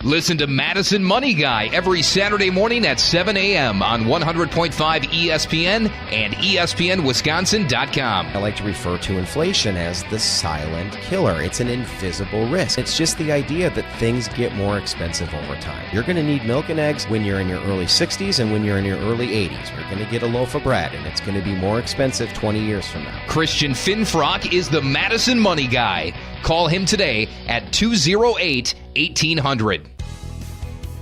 Listen to Madison Money Guy every Saturday morning at 7 a.m. on 100.5 ESPN and ESPNWisconsin.com. I like to refer to inflation as the silent killer. It's an invisible risk. It's just the idea that things get more expensive over time. You're going to need milk and eggs when you're in your early 60s and when you're in your early 80s. You're going to get a loaf of bread, and it's going to be more expensive 20 years from now. Christian Finfrock is the Madison Money Guy. Call him today at 208-1800.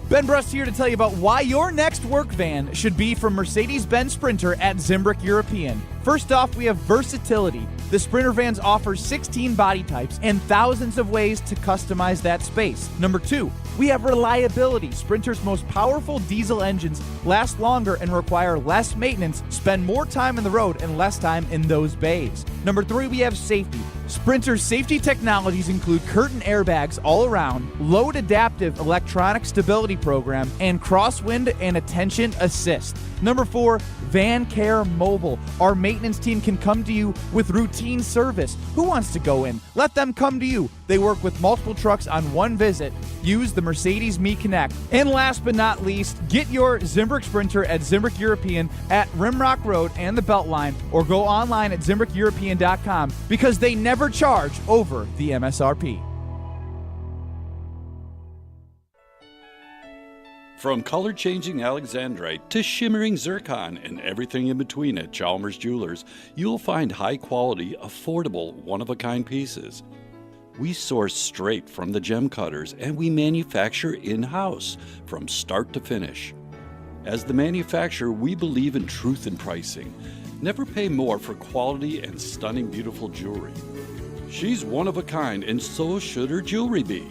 Ben Brust here to tell you about why your next work van should be from Mercedes-Benz Sprinter at Zimbrick European. First off, we have versatility. The Sprinter vans offer 16 body types and thousands of ways to customize that space. Number 2, we have reliability. Sprinter's most powerful diesel engines last longer and require less maintenance, spend more time on the road and less time in those bays. Number 3, we have safety. Sprinter's safety technologies include curtain airbags all around, load adaptive electronic stability program, and crosswind and attention assist. Number 4, Van Care Mobile. Our maintenance team can come to you with routine service. Who wants to go in? Let them come to you. They work with multiple trucks on one visit. Use the Mercedes Me Connect. And last but not least, get your Zimbrick Sprinter at Zimbrick European at Rimrock Road and the Beltline, or go online at ZimbrickEuropean.com, because they never charge over the MSRP. From color-changing alexandrite to shimmering zircon and everything in between at Chalmers Jewelers, you'll find high-quality, affordable, one-of-a-kind pieces. We source straight from the gem cutters, and we manufacture in-house from start to finish. As the manufacturer, we believe in truth in pricing. Never pay more for quality and stunning, beautiful jewelry. She's one of a kind, and so should her jewelry be.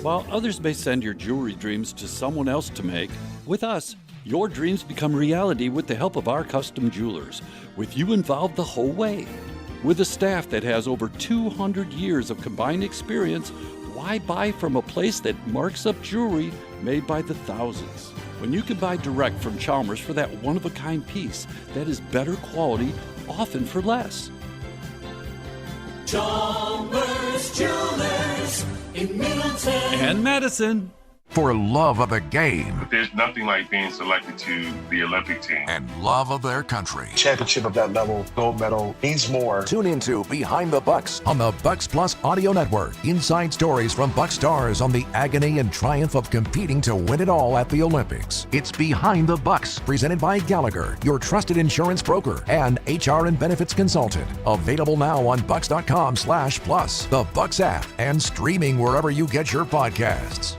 While others may send your jewelry dreams to someone else to make, with us, your dreams become reality with the help of our custom jewelers, with you involved the whole way. With a staff that has over 200 years of combined experience, why buy from a place that marks up jewelry made by the thousands? When you can buy direct from Chalmers for that one-of-a-kind piece that is better quality, often for less. Chalmers Jewelers in Middleton and Madison. For love of the game. But there's nothing like being selected to the Olympic team. And love of their country. Championship of that level, gold medal, means more. Tune into Behind the Bucks on the Bucks Plus Audio Network. Inside stories from Bucks stars on the agony and triumph of competing to win it all at the Olympics. It's Behind the Bucks, presented by Gallagher, your trusted insurance broker and HR and benefits consultant. Available now on bucks.com/plus, the Bucks app, and streaming wherever you get your podcasts.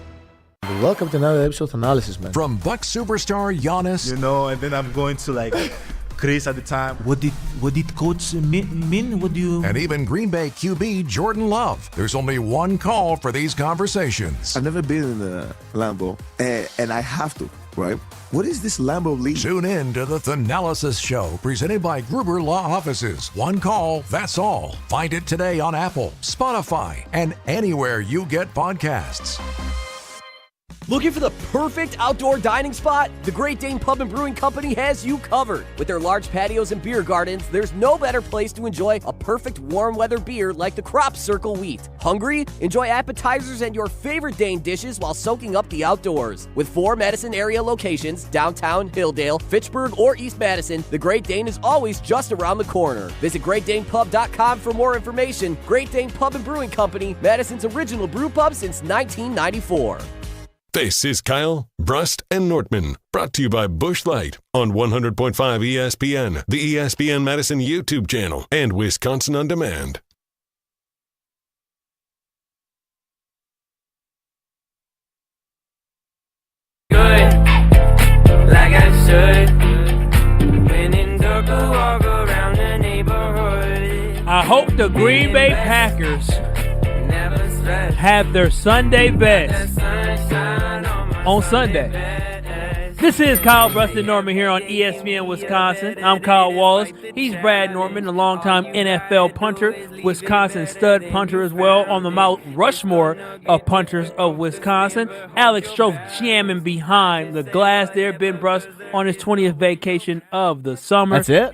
Welcome to another episode of Analysis, man. From Bucks superstar Giannis. And then I'm going to Chris at the time. What did coach mean? What do you... And even Green Bay QB Jordan Love. There's only one call for these conversations. I've never been in a Lambeau, and I have to, right? What is this Lambeau league? Tune in to the Thanalysis Show, presented by Gruber Law Offices. One call, that's all. Find it today on Apple, Spotify, and anywhere you get podcasts. Looking for the perfect outdoor dining spot? The Great Dane Pub and Brewing Company has you covered. With their large patios and beer gardens, there's no better place to enjoy a perfect warm weather beer like the Crop Circle Wheat. Hungry? Enjoy appetizers and your favorite Dane dishes while soaking up the outdoors. With 4 Madison area locations, downtown, Hilldale, Fitchburg, or East Madison, the Great Dane is always just around the corner. Visit GreatDanePub.com for more information. Great Dane Pub and Brewing Company, Madison's original brew pub since 1994. This is Kyle, Brust, and Nortman, brought to you by Busch Light on 100.5 ESPN, the ESPN Madison YouTube channel, and Wisconsin On Demand. Good, like I should. When in Durga, walk around the neighborhood. I hope the Green Bay Packers have their Sunday best on Sunday. This is Kyle Brust and Norman here on ESPN Wisconsin. I'm Kyle Wallace. He's Brad Norman, a longtime NFL punter, Wisconsin stud punter as well, on the Mount Rushmore of punters of Wisconsin. Alex Strofe jamming behind the glass there. Ben Brust on his 20th vacation of the summer. That's it?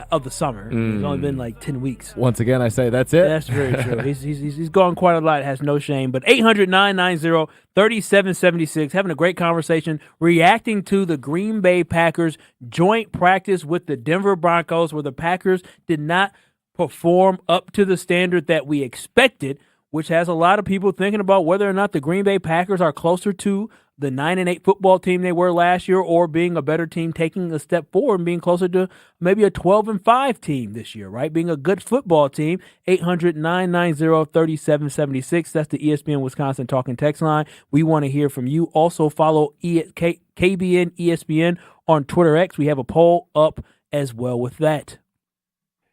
Of the summer. It's only been like 10 weeks. Once again, I say that's it. That's very true. He's gone quite a lot, has no shame. But 800-990-3776, having a great conversation, reacting to the Green Bay Packers joint practice with the Denver Broncos, where the Packers did not perform up to the standard that we expected, which has a lot of people thinking about whether or not the Green Bay Packers are closer to the 9-8 football team they were last year, or being a better team, taking a step forward and being closer to maybe a 12-5 team this year, right? Being a good football team. 800-990-3776. That's the ESPN Wisconsin talking text line. We want to hear from you. Also follow KBN ESPN on Twitter X. We have a poll up as well with that.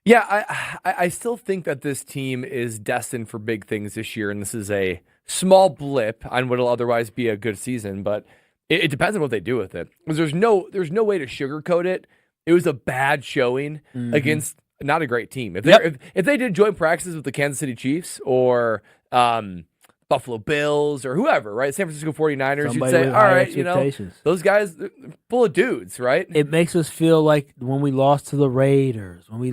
Yeah, I still think that this team is destined for big things this year, and this is a small blip on what will otherwise be a good season, but it depends on what they do with it. Because there's no way to sugarcoat it. It was a bad showing against not a great team. If they did joint practices with the Kansas City Chiefs or Buffalo Bills or whoever, right? San Francisco 49ers, you'd say, all right, those guys, they're full of dudes, right? It makes us feel like when we lost to the Raiders, when we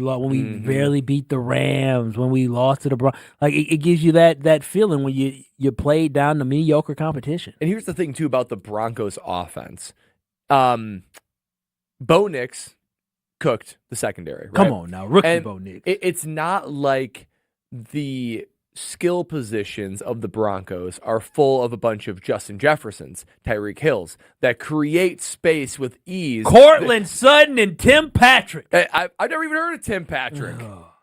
barely beat the Rams, when we lost to the Broncos. Like, it gives you that feeling when you played down the mediocre competition. And here's the thing, too, about the Broncos offense. Bo Nix cooked the secondary, right? Come on now, rookie Bo Nix. It's not like the skill positions of the Broncos are full of a bunch of Justin Jeffersons, Tyreek Hills, that create space with ease. Cortland Sutton and Tim Patrick. I've never even heard of Tim Patrick.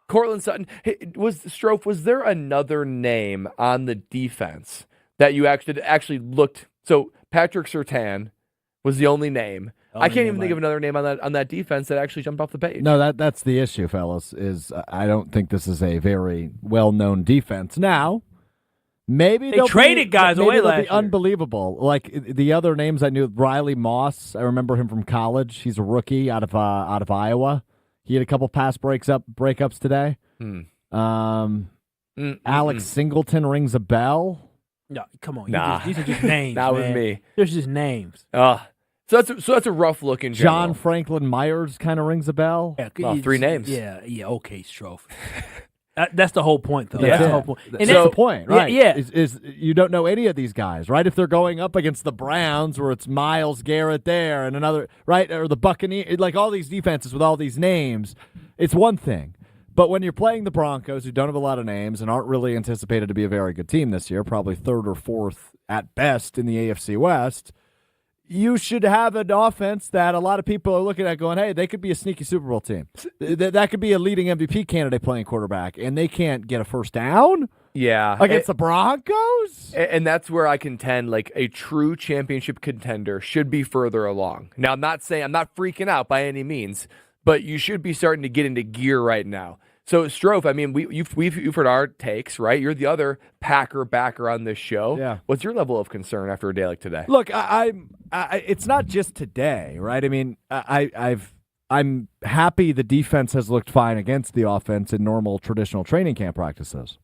Cortland Sutton. Was there another name on the defense that you actually looked? So Patrick Surtain was the only name. I can't even think of another name on that defense that actually jumped off the page. No, that's the issue, fellas, is I don't think this is a very well-known defense. Now, maybe they traded guys away last year. Unbelievable. Like the other names I knew, Riley Moss, I remember him from college. He's a rookie out of Iowa. He had a couple pass breakups today. Alex Singleton rings a bell. No, come on. Nah. These are just names. That man. was me. There's just names. So that's a rough look in general. John Franklin Myers kind of rings a bell. Yeah, well, 3 names. Yeah. Okay, Strofe. That's the whole point, though. That's the whole point. And that's the point, right? Yeah. Is you don't know any of these guys, right? If they're going up against the Browns, where it's Myles Garrett there and another, right, or the Buccaneers, like all these defenses with all these names, it's one thing. But when you're playing the Broncos, who don't have a lot of names and aren't really anticipated to be a very good team this year, probably 3rd or 4th at best in the AFC West, you should have an offense that a lot of people are looking at going, hey, they could be a sneaky Super Bowl team. That could be a leading MVP candidate playing quarterback, and they can't get a first down against the Broncos? And that's where I contend, like, a true championship contender should be further along. Now, I'm not freaking out by any means, but you should be starting to get into gear right now. So, Strofe, I mean, you've heard our takes, right? You're the other Packer backer on this show. Yeah. What's your level of concern after a day like today? Look, it's not just today, right? I mean, I'm happy the defense has looked fine against the offense in normal traditional training camp practices.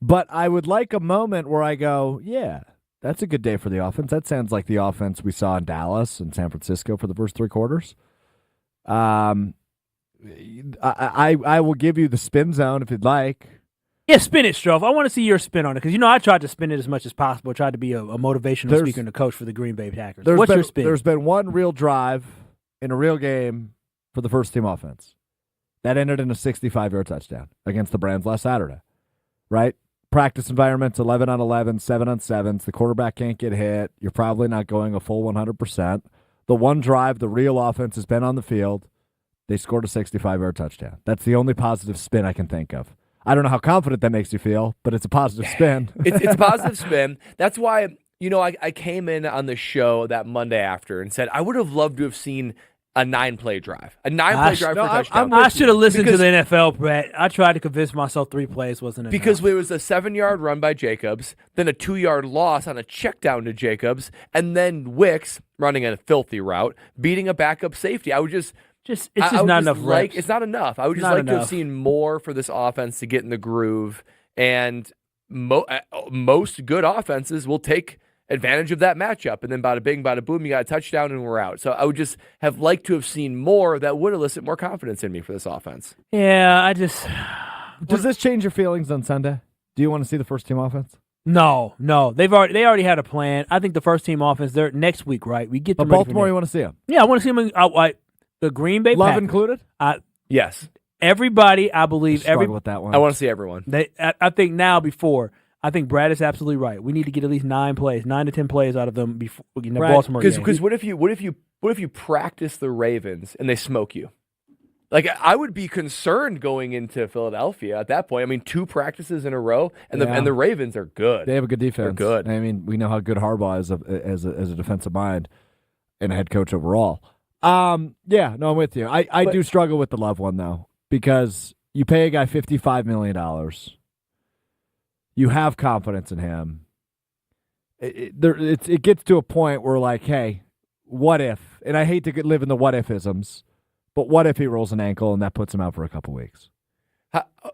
But I would like a moment where I go, yeah, that's a good day for the offense. That sounds like the offense we saw in Dallas and San Francisco for the first 3 quarters. I will give you the spin zone if you'd like. Yeah, spin it, Strofe. I want to see your spin on it because, I tried to spin it as much as possible. I tried to be a motivational speaker and a coach for the Green Bay Packers. What's your spin? There's been one real drive in a real game for the first team offense. That ended in a 65-yard touchdown against the Browns last Saturday, right? Practice environments, 11 on 11, 7 on 7s. The quarterback can't get hit. You're probably not going a full 100%. The one drive, the real offense has been on the field. They scored a 65-yard touchdown. That's the only positive spin I can think of. I don't know how confident that makes you feel, but it's a positive spin. It's a positive spin. That's why, I came in on the show that Monday after and said I would have loved to have seen a 9-play drive. A 9-play drive for a touchdown. I should have listened to the NFL, Brett. I tried to convince myself 3 plays wasn't enough. Because it was a 7-yard run by Jacobs, then a 2-yard loss on a check down to Jacobs, and then Wicks running a filthy route, beating a backup safety. It's just not enough reps. It's not enough. I would just like to have seen more for this offense to get in the groove. And most good offenses will take advantage of that matchup. And then bada bing, bada boom, you got a touchdown and we're out. So I would just have liked to have seen more that would elicit more confidence in me for this offense. Yeah, Does this change your feelings on Sunday? Do you want to see the first team offense? No. They already had a plan. I think the first team offense, they're next week, right? We get them. But Baltimore, you want to see them? Yeah, I want to see them. The Green Bay Love Packers, included? Yes. Everybody, I believe. With that one. I want to see everyone. I think now I think Brad is absolutely right. We need to get at least 9 to 10 plays out of them before the Baltimore game. Because what if you practice the Ravens and they smoke you? Like, I would be concerned going into Philadelphia at that point. I mean, 2 practices in a row, and the Ravens are good. They have a good defense. They're good. I mean, we know how good Harbaugh is as a defensive mind and a head coach overall. I'm with you. I do struggle with the Love one, though, because you pay a guy $55 million. You have confidence in him. It gets to a point where, like, hey, what if? And I hate to live in the what-if-isms, but what if he rolls an ankle and that puts him out for a couple weeks?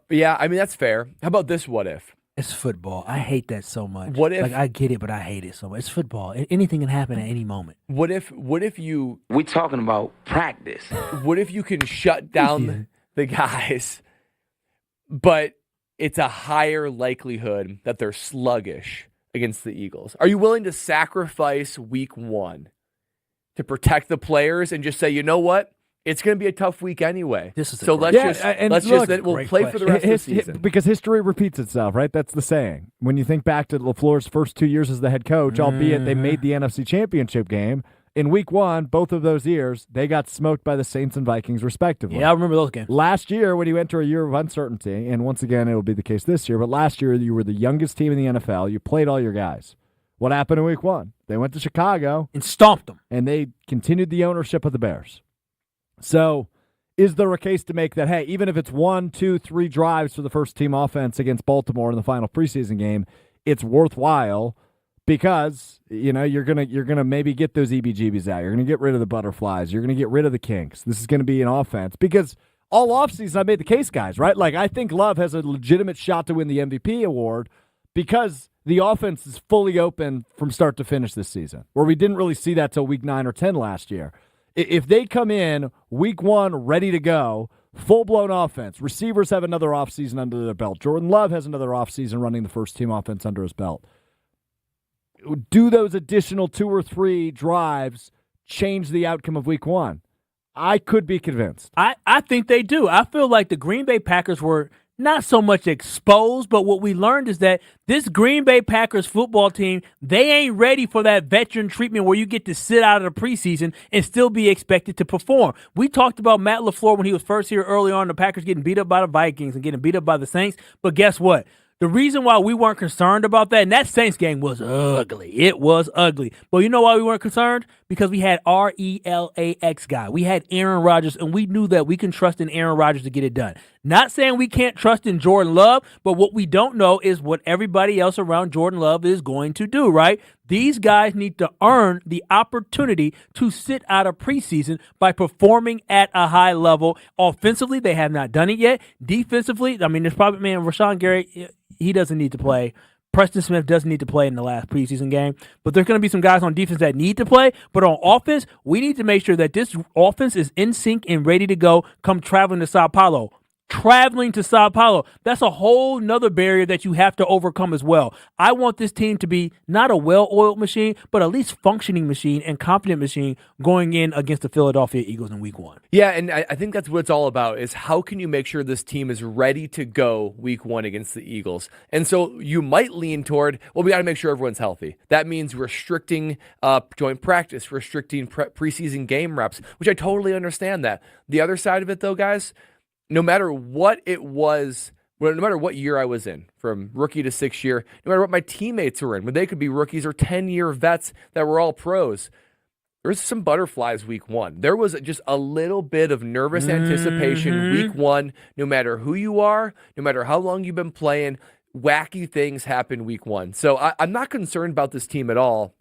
Yeah, I mean, that's fair. How about this what if? It's football. I hate that so much. What if? Like, I get it, but I hate it so much. It's football. Anything can happen at any moment. What if you? We talking about practice. What if you can shut down the guys, but it's a higher likelihood that they're sluggish against the Eagles? Are you willing to sacrifice week 1 to protect the players and just say, you know what? Let's be a tough week anyway. This is so we'll play for the rest of the season. Because history repeats itself, right? That's the saying. When you think back to LaFleur's first 2 years as the head coach, albeit they made the NFC Championship game, in week 1, both of those years, they got smoked by the Saints and Vikings respectively. Yeah, I remember those games. Last year, when you enter a year of uncertainty, and once again, it will be the case this year, but last year you were the youngest team in the NFL. You played all your guys. What happened in week 1? They went to Chicago and stomped them. And they continued the ownership of the Bears. So is there a case to make that, hey, even if it's 1, 2, 3 drives for the first team offense against Baltimore in the final preseason game, it's worthwhile because, you're gonna maybe get those EBGBs out. You're gonna get rid of the butterflies. You're gonna get rid of the kinks. This is gonna be an offense because all offseason I made the case, guys, right? Like, I think Love has a legitimate shot to win the MVP award because the offense is fully open from start to finish this season, where we didn't really see that till week 9 or 10 last year. If they come in week 1 ready to go, full-blown offense, receivers have another offseason under their belt. Jordan Love has another offseason running the first-team offense under his belt. Do those additional 2 or 3 drives change the outcome of week 1? I could be convinced. I think they do. I feel like the Green Bay Packers were not so much exposed, but what we learned is that this Green Bay Packers football team, they ain't ready for that veteran treatment where you get to sit out of the preseason and still be expected to perform. We talked about Matt LaFleur when he was first here early on, the Packers getting beat up by the Vikings and getting beat up by the Saints, but guess what? The reason why we weren't concerned about that, and that Saints game was ugly. It was ugly. But you know why we weren't concerned? Because we had RELAX guy. We had Aaron Rodgers, and we knew that we can trust in Aaron Rodgers to get it done. Not saying we can't trust in Jordan Love, but what we don't know is what everybody else around Jordan Love is going to do, right? These guys need to earn the opportunity to sit out of preseason by performing at a high level. Offensively, they have not done it yet. Defensively, there's probably, Rashawn Gary, he doesn't need to play. Preston Smith doesn't need to play in the last preseason game. But there's going to be some guys on defense that need to play. But on offense, we need to make sure that this offense is in sync and ready to go come traveling to Sao Paulo. Traveling to Sao Paulo, that's a whole nother barrier that you have to overcome as well. I want this team to be not a well-oiled machine, but at least functioning machine and confident machine going in against the Philadelphia Eagles in week 1. Yeah, and I think that's what it's all about is how can you make sure this team is ready to go week 1 against the Eagles? And so you might lean toward, well, we got to make sure everyone's healthy. That means restricting joint practice, restricting preseason game reps, which I totally understand that. The other side of it, though, guys, no matter what it was, no matter what year I was in, from rookie to 6th year, no matter what my teammates were in, when they could be rookies or 10-year vets that were all pros, there was some butterflies week 1. There was just a little bit of nervous anticipation week 1, no matter who you are, no matter how long you've been playing, wacky things happen week 1. So I'm not concerned about this team at all.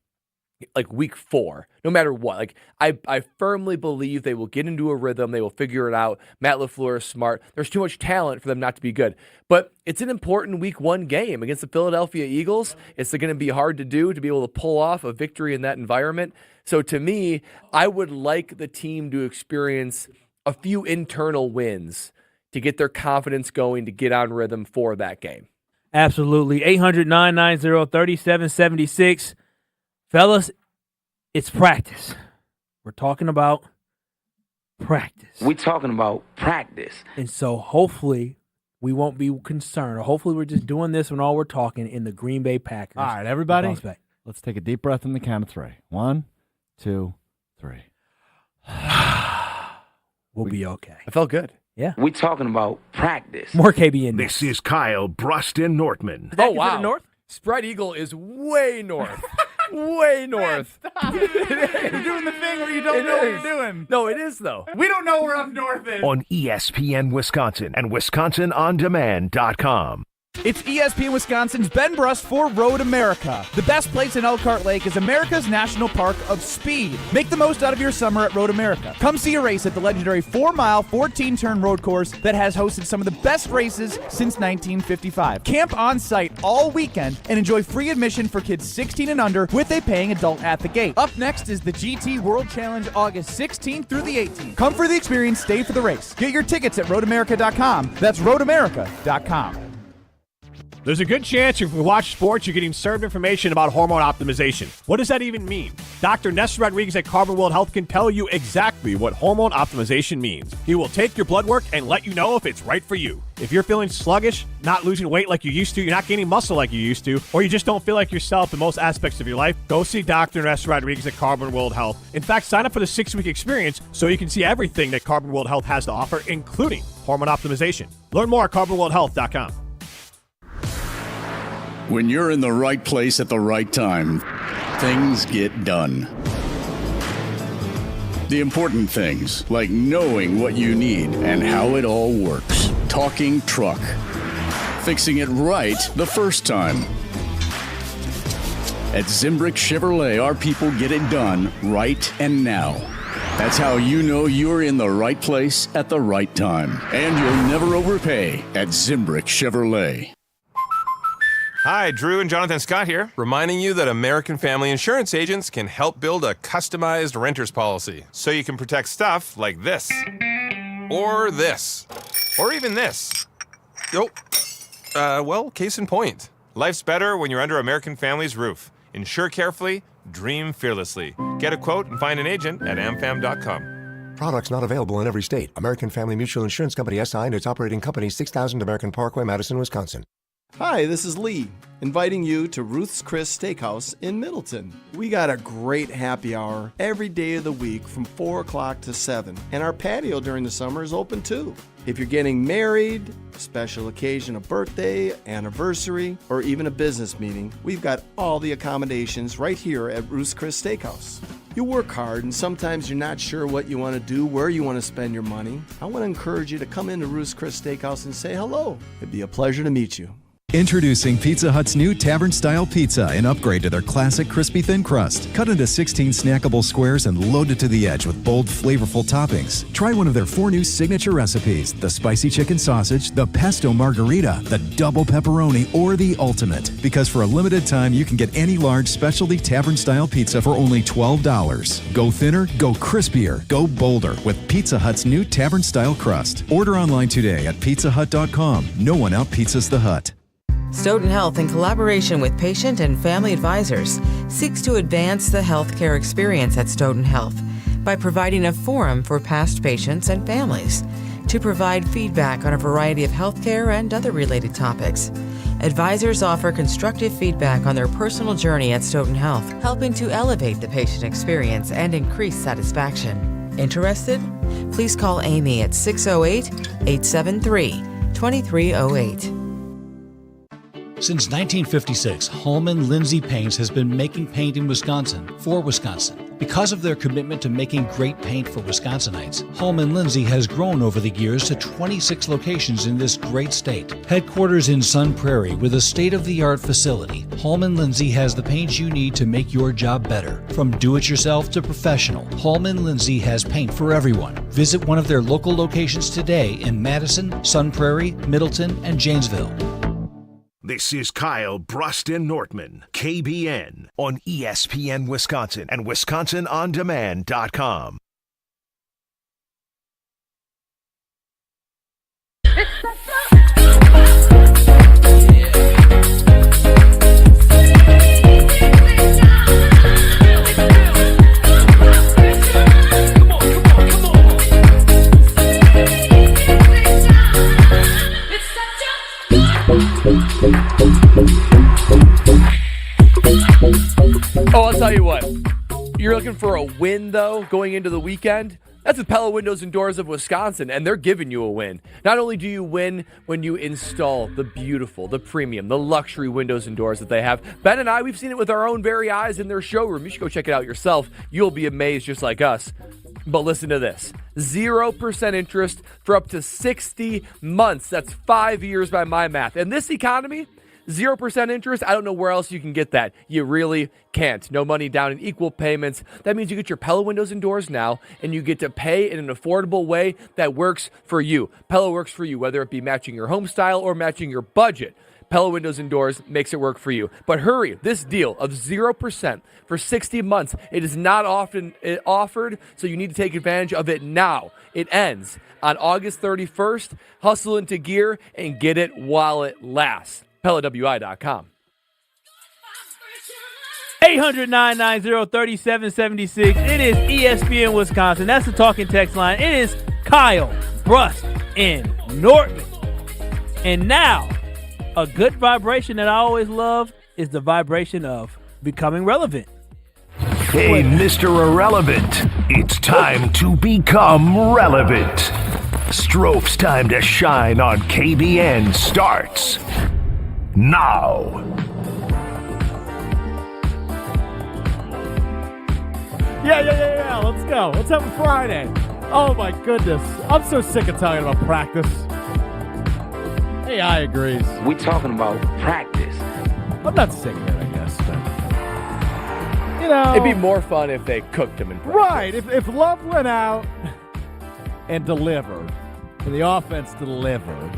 Like week 4, no matter what. Like I firmly believe they will get into a rhythm. They will figure it out. Matt LaFleur is smart. There's too much talent for them not to be good. But it's an important week 1 game against the Philadelphia Eagles. It's going to be hard to do to be able to pull off a victory in that environment. So to me, I would like the team to experience a few internal wins to get their confidence going, to get on rhythm for that game. Absolutely. 800-990-3776. Fellas, it's practice. We're talking about practice. We're talking about practice. And so hopefully we won't be concerned. Or hopefully we're just doing this when all we're talking in the Green Bay Packers. All right, everybody, let's take a deep breath in the count of 3. 1, 2, 3. We'll be okay. I felt good. Yeah. We're talking about practice. More KB This is Kyle Bruston Nortman. Oh, wow. North? Spread Eagle is way north. Way north. Stop. You're doing the thing where you don't know what you're doing. No, it is, though. We don't know where up north is. On ESPN Wisconsin and WisconsinOnDemand.com. It's ESPN Wisconsin's Ben Brust for Road America. The best place in Elkhart Lake is America's National Park of Speed. Make the most out of your summer at Road America. Come see a race at the legendary 4-mile, 14-turn road course that has hosted some of the best races since 1955. Camp on site all weekend and enjoy free admission for kids 16 and under with a paying adult at the gate. Up next is the GT World Challenge August 16th through the 18th. Come for the experience, stay for the race. Get your tickets at roadamerica.com. That's roadamerica.com. There's a good chance if you watch sports, you're getting served information about hormone optimization. What does that even mean? Dr. Nestor Rodriguez at Carbon World Health can tell you exactly what hormone optimization means. He will take your blood work and let you know if it's right for you. If you're feeling sluggish, not losing weight like you used to, you're not gaining muscle like you used to, or you just don't feel like yourself in most aspects of your life, go see Dr. Nestor Rodriguez at Carbon World Health. In fact, sign up for the 6-week experience so you can see everything that Carbon World Health has to offer, including hormone optimization. Learn more at carbonworldhealth.com. When you're in the right place at the right time, things get done. The important things, like knowing what you need and how it all works. Talking truck. Fixing it right the first time. At Zimbrick Chevrolet, our people get it done right and now. That's how you know you're in the right place at the right time. And you'll never overpay at Zimbrick Chevrolet. Hi, Drew and Jonathan Scott here, reminding you that American Family Insurance agents can help build a customized renter's policy so you can protect stuff like this, or this, or even this. Well, case in point. Life's better when you're under American Family's roof. Insure carefully, dream fearlessly. Get a quote and find an agent at amfam.com. Products not available in every state. American Family Mutual Insurance Company SI and its operating company, 6000 American Parkway, Madison, Wisconsin. Hi, this is Lee, inviting you to Ruth's Chris Steakhouse in Middleton. We got a great happy hour every day of the week from 4 o'clock to 7, and our patio during the summer is open too. If you're getting married, special occasion, a birthday, anniversary, or even a business meeting, we've got all the accommodations right here at Ruth's Chris Steakhouse. You work hard and sometimes you're not sure what you want to do, where you want to spend your money. I want to encourage you to come into Ruth's Chris Steakhouse and say hello. It'd be a pleasure to meet you. Introducing Pizza Hut's new Tavern-style pizza, an upgrade to their classic crispy thin crust. Cut into 16 snackable squares and loaded to the edge with bold, flavorful toppings. Try one of their 4 new signature recipes: the spicy chicken sausage, the pesto margarita, the double pepperoni, or the ultimate. Because for a limited time, you can get any large specialty Tavern-style pizza for only $12. Go thinner, go crispier, go bolder with Pizza Hut's new Tavern-style crust. Order online today at pizzahut.com. No one out-pizzas the Hut. Stoughton Health, in collaboration with patient and family advisors, seeks to advance the healthcare experience at Stoughton Health by providing a forum for past patients and families to provide feedback on a variety of healthcare and other related topics. Advisors offer constructive feedback on their personal journey at Stoughton Health, helping to elevate the patient experience and increase satisfaction. Interested? Please call Amy at 608-873-2308. Since 1956, Holman Lindsay Paints has been making paint in Wisconsin for Wisconsin. Because of their commitment to making great paint for Wisconsinites, Holman Lindsay has grown over the years to 26 locations in this great state. Headquarters in Sun Prairie with a state-of-the-art facility, Holman Lindsay has the paint you need to make your job better. From do-it-yourself to professional, Holman Lindsay has paint for everyone. Visit one of their local locations today in Madison, Sun Prairie, Middleton, and Janesville. This is Kyle Brust and Nortman, KBN, on ESPN Wisconsin and WisconsinOnDemand.com. Oh, I'll tell you what. You're looking for a win, though, going into the weekend? That's with Pella Windows and Doors of Wisconsin, and they're giving you a win. Not only do you win when you install the beautiful, the premium, the luxury windows and doors that they have. Ben and I, we've seen it with our own very eyes in their showroom. You should go check it out yourself. You'll be amazed just like us. But listen to this. 0% interest for up to 60 months. That's 5 years by my math. And this economy, 0% interest, I don't know where else you can get that. You really can't. No money down in equal payments. That means you get your Pella Windows and Doors now, and you get to pay in an affordable way that works for you. Pella works for you, whether it be matching your home style or matching your budget. Pella Windows and Doors makes it work for you. But hurry, this deal of 0% for 60 months, it is not often offered, so you need to take advantage of it now. It ends on August 31st. Hustle into gear and get it while it lasts. PellaWI.com. 800-990-3776. It is ESPN Wisconsin. That's the talking text line. It is Kyle, Brust, and Nortman. And now, a good vibration that I always love is the vibration of becoming relevant. Hey, Mr. Irrelevant, it's time to become relevant. Stroph's time to shine on KBN starts now. Yeah. Let's go. Let's have a Friday. Oh, my goodness. I'm so sick of talking about practice. AI agrees. We talking about practice. I'm not sick of it, I guess. But, it'd be more fun if they cooked him in practice. Right. If Love went out and delivered, and the offense delivered,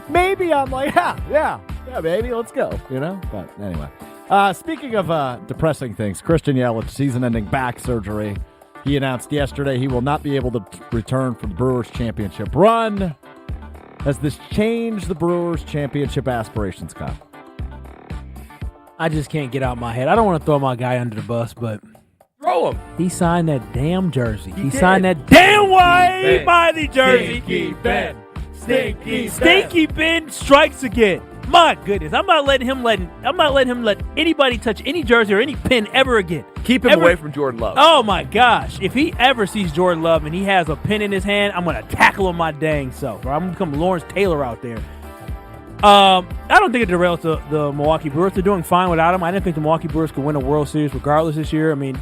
maybe I'm like, yeah, baby, let's go. But anyway. Speaking of depressing things, Christian Yelich, season-ending back surgery. He announced yesterday he will not be able to return for the Brewers championship run. Has this changed the Brewers championship aspirations, Kyle? I just can't get out my head. I don't want to throw my guy under the bus, but throw him. He signed that damn jersey. He signed that damn white body jersey. Stinky Ben. Stinky Ben strikes again. My goodness, I'm not letting him let anybody touch any jersey or any pin ever again. Keep him away from Jordan Love. Oh my gosh, if he ever sees Jordan Love and he has a pin in his hand, I'm gonna tackle him my dang self. Or I'm gonna become Lawrence Taylor out there. I don't think it derails the Milwaukee Brewers. They're doing fine without him. I didn't think the Milwaukee Brewers could win a World Series regardless this year. I mean,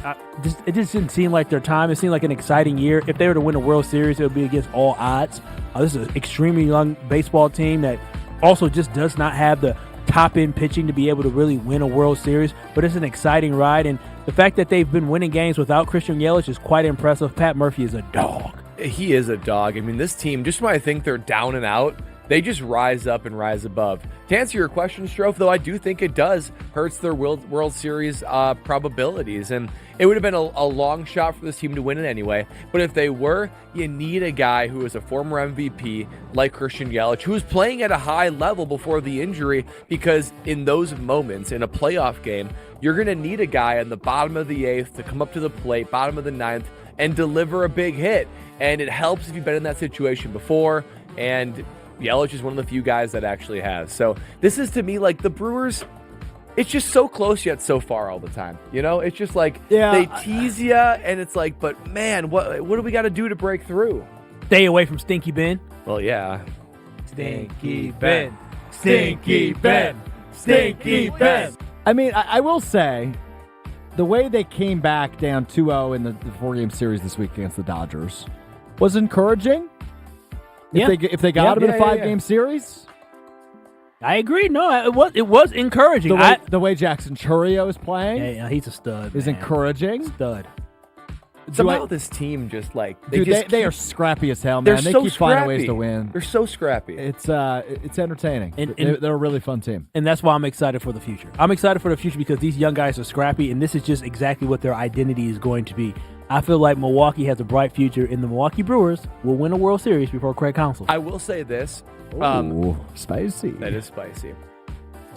it just didn't seem like their time. It seemed like an exciting year. If they were to win a World Series, it would be against all odds. This is an extremely young baseball team that also just does not have the top-end pitching to be able to really win a World Series, but it's an exciting ride, and the fact that they've been winning games without Christian Yelich is quite impressive. Pat Murphy is a dog. He is a dog. I mean, this team, just when I think they're down and out, they just rise up and rise above. To answer your question, Strofe, though, I do think it does hurts their World Series probabilities. And it would have been a long shot for this team to win it anyway. But if they were, you need a guy who is a former MVP like Christian Yelich, who was playing at a high level before the injury, because in those moments in a playoff game, you're going to need a guy on the bottom of the eighth to come up to the plate, bottom of the ninth, and deliver a big hit. And it helps if you've been in that situation before. And Yelich is one of the few guys that actually has. So this is, to me, like the Brewers, it's just so close yet so far all the time. It's just like they tease you, and it's like, but man, what do we got to do to break through? Stay away from Stinky Ben. Well, yeah. Stinky Ben. Stinky Ben. Stinky Ben. I mean, I will say, the way they came back down 2-0 in the 4-game series this week against the Dodgers was encouraging. If they got him in a 5-game series, I agree. No, it was encouraging. The way Jackson Chourio is playing, yeah, he's a stud. Is encouraging. Stud. Somehow this team just like they are scrappy as hell, man. They keep finding ways to win. They're so scrappy. It's entertaining. They're a really fun team, and that's why I'm excited for the future. I'm excited for the future because these young guys are scrappy, and this is just exactly what their identity is going to be. I feel like Milwaukee has a bright future, and the Milwaukee Brewers will win a World Series before Craig Counsell. I will say this. Spicy. That is spicy.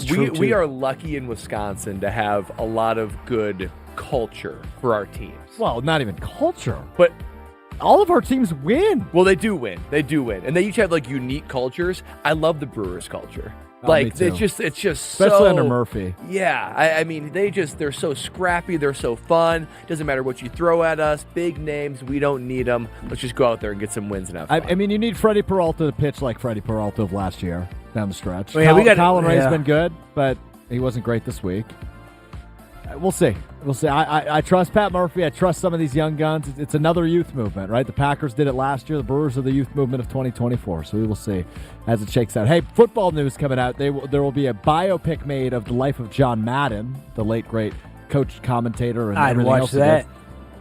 We are lucky in Wisconsin to have a lot of good culture for our teams. Well, not even culture, but all of our teams win. Well, they do win. And they each have like unique cultures. I love the Brewers culture. Like it's just especially under Murphy. Yeah, I mean they're so scrappy, they're so fun. Doesn't matter what you throw at us, big names, we don't need them. Let's just go out there and get some wins and have fun. I mean, you need Freddie Peralta to pitch like Freddie Peralta of last year down the stretch. Well, yeah, Colin Ray's been good, but he wasn't great this week. We'll see. I trust Pat Murphy. I trust some of these young guns. It's another youth movement, right? The Packers did it last year. The Brewers are the youth movement of 2024. So we will see as it shakes out. Hey, football news coming out. There will be a biopic made of the life of John Madden, the late, great coach, commentator, and everything else. I'd watch that.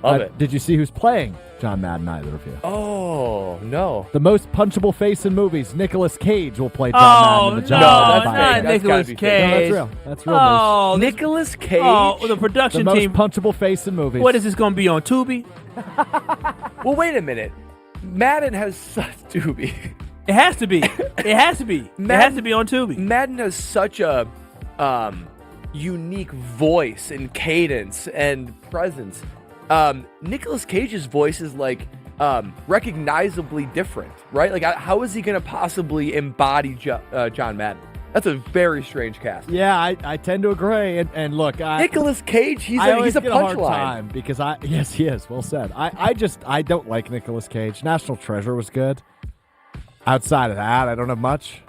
Love it. Did you see who's playing John Madden, either of you? Oh, no. The most punchable face in movies, Nicolas Cage, will play John Madden in the John Madden. Not Nicolas Cage. No, that's real. That's real news. Nicolas Cage? Oh, the production team. The team. most punchable face in movies. What is this going to be on Tubi? Well, wait a minute. Madden has such Tubi. It has to be. It has to be. It has to be on Tubi. Madden has such a unique voice and cadence and presence. Nicolas Cage's voice is like recognizably different, right? Like, how is he going to possibly embody John Madden? That's a very strange cast. Yeah, I tend to agree. And look, Nicolas Cage, he's a punchline. Because yes, he is. Well said. I don't like Nicolas Cage. National Treasure was good. Outside of that, I don't have much.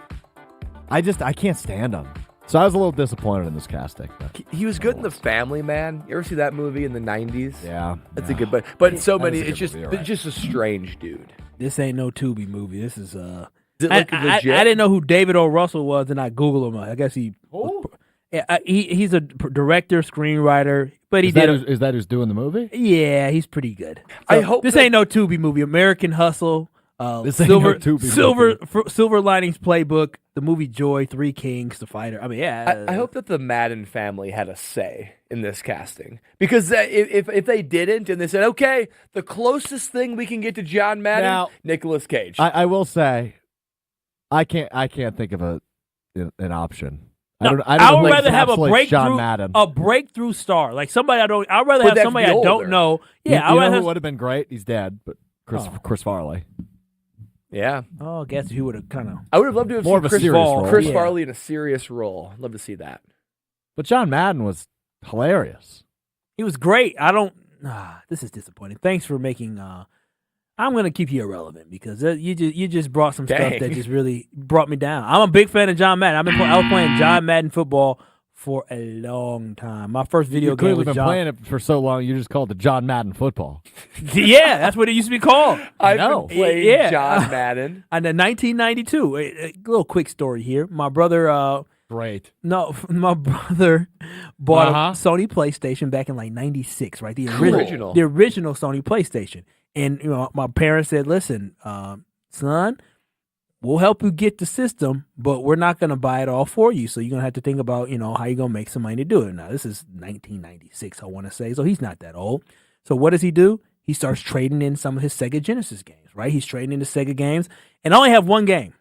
I can't stand him. So I was a little disappointed in this casting. He was good in The Family Man. You ever see that movie in the 90s? Yeah. That's a good, but so many, is a it's good just, movie, it's just a strange dude. This ain't no Tubi movie. This is Is it like I legit? didn't know who David O. Russell was, and I Googled him. I guess he's a director, screenwriter, but is that who's doing the movie? Yeah, he's pretty good. So I hope this ain't no Tubi movie. American Hustle, This ain't no Tubi Silver Linings Playbook, the movie Joy, Three Kings, The Fighter. I mean, yeah. I hope that the Madden family had a say in this casting, because if they didn't and they said, okay, the closest thing we can get to John Madden, Now, Nicolas Cage. I will say, I can't think of an option. I would rather have a John Madden. breakthrough star, like somebody I don't. I'd rather have somebody I don't know. Yeah, you know who would have been great? He's dead, but Chris Farley. Yeah. Oh, I guess he would have kind of. I would have loved to have more seen of a serious role. Chris Farley in a serious role. I'd love to see that. But John Madden was hilarious. He was great. I don't. This is disappointing. Thanks for making. I'm gonna keep you irrelevant because you just brought some stuff that just really brought me down. I'm a big fan of John Madden. I was playing John Madden football for a long time. My first video game was You've clearly been playing it for so long, you just called it John Madden football. Yeah, that's what it used to be called. I've been playing John Madden. And in 1992, a little quick story here. My brother... Great. No, my brother bought a Sony PlayStation back in like 96, right? The original Sony PlayStation. And my parents said, listen, son, we'll help you get the system, but we're not going to buy it all for you. So you're going to have to think about, how you're going to make some money to do it. Now, this is 1996, I want to say. So he's not that old. So what does he do? He starts trading in some of his Sega Genesis games, right? He's trading in the Sega games. And I only have one game,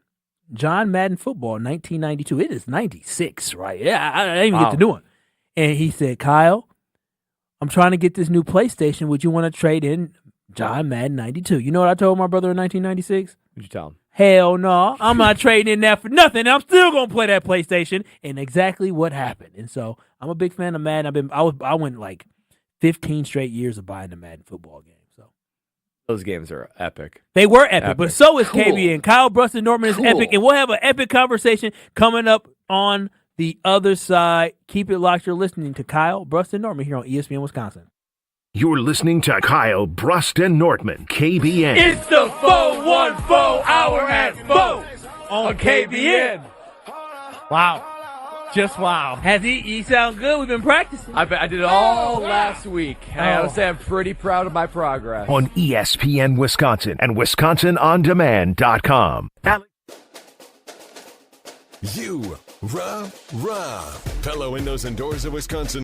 John Madden Football, 1992. It is 96, right? Yeah, I didn't even get the new one. And he said, Kyle, I'm trying to get this new PlayStation. Would you want to trade in John Madden 92? You know what I told my brother in 1996? What'd you tell him? Hell no, I'm not trading in that for nothing. I'm still gonna play that PlayStation, and exactly what happened. And so I'm a big fan of Madden. I went like 15 straight years of buying the Madden football game. So those games are epic. They were epic. But so is KBN. Kyle Brust Norman is epic, and we'll have an epic conversation coming up on the other side. Keep it locked. You're listening to Kyle Brust Norman here on ESPN Wisconsin. You're listening to Kyle Brust and Nortman, KBN. It's the 414 Hour at 4 on KBN. Wow. Just wow. Has he sound good? We've been practicing. I did it all last week. I gotta say I'm pretty proud of my progress. On ESPN Wisconsin and WisconsinOnDemand.com. Pella Windows and Doors of Wisconsin.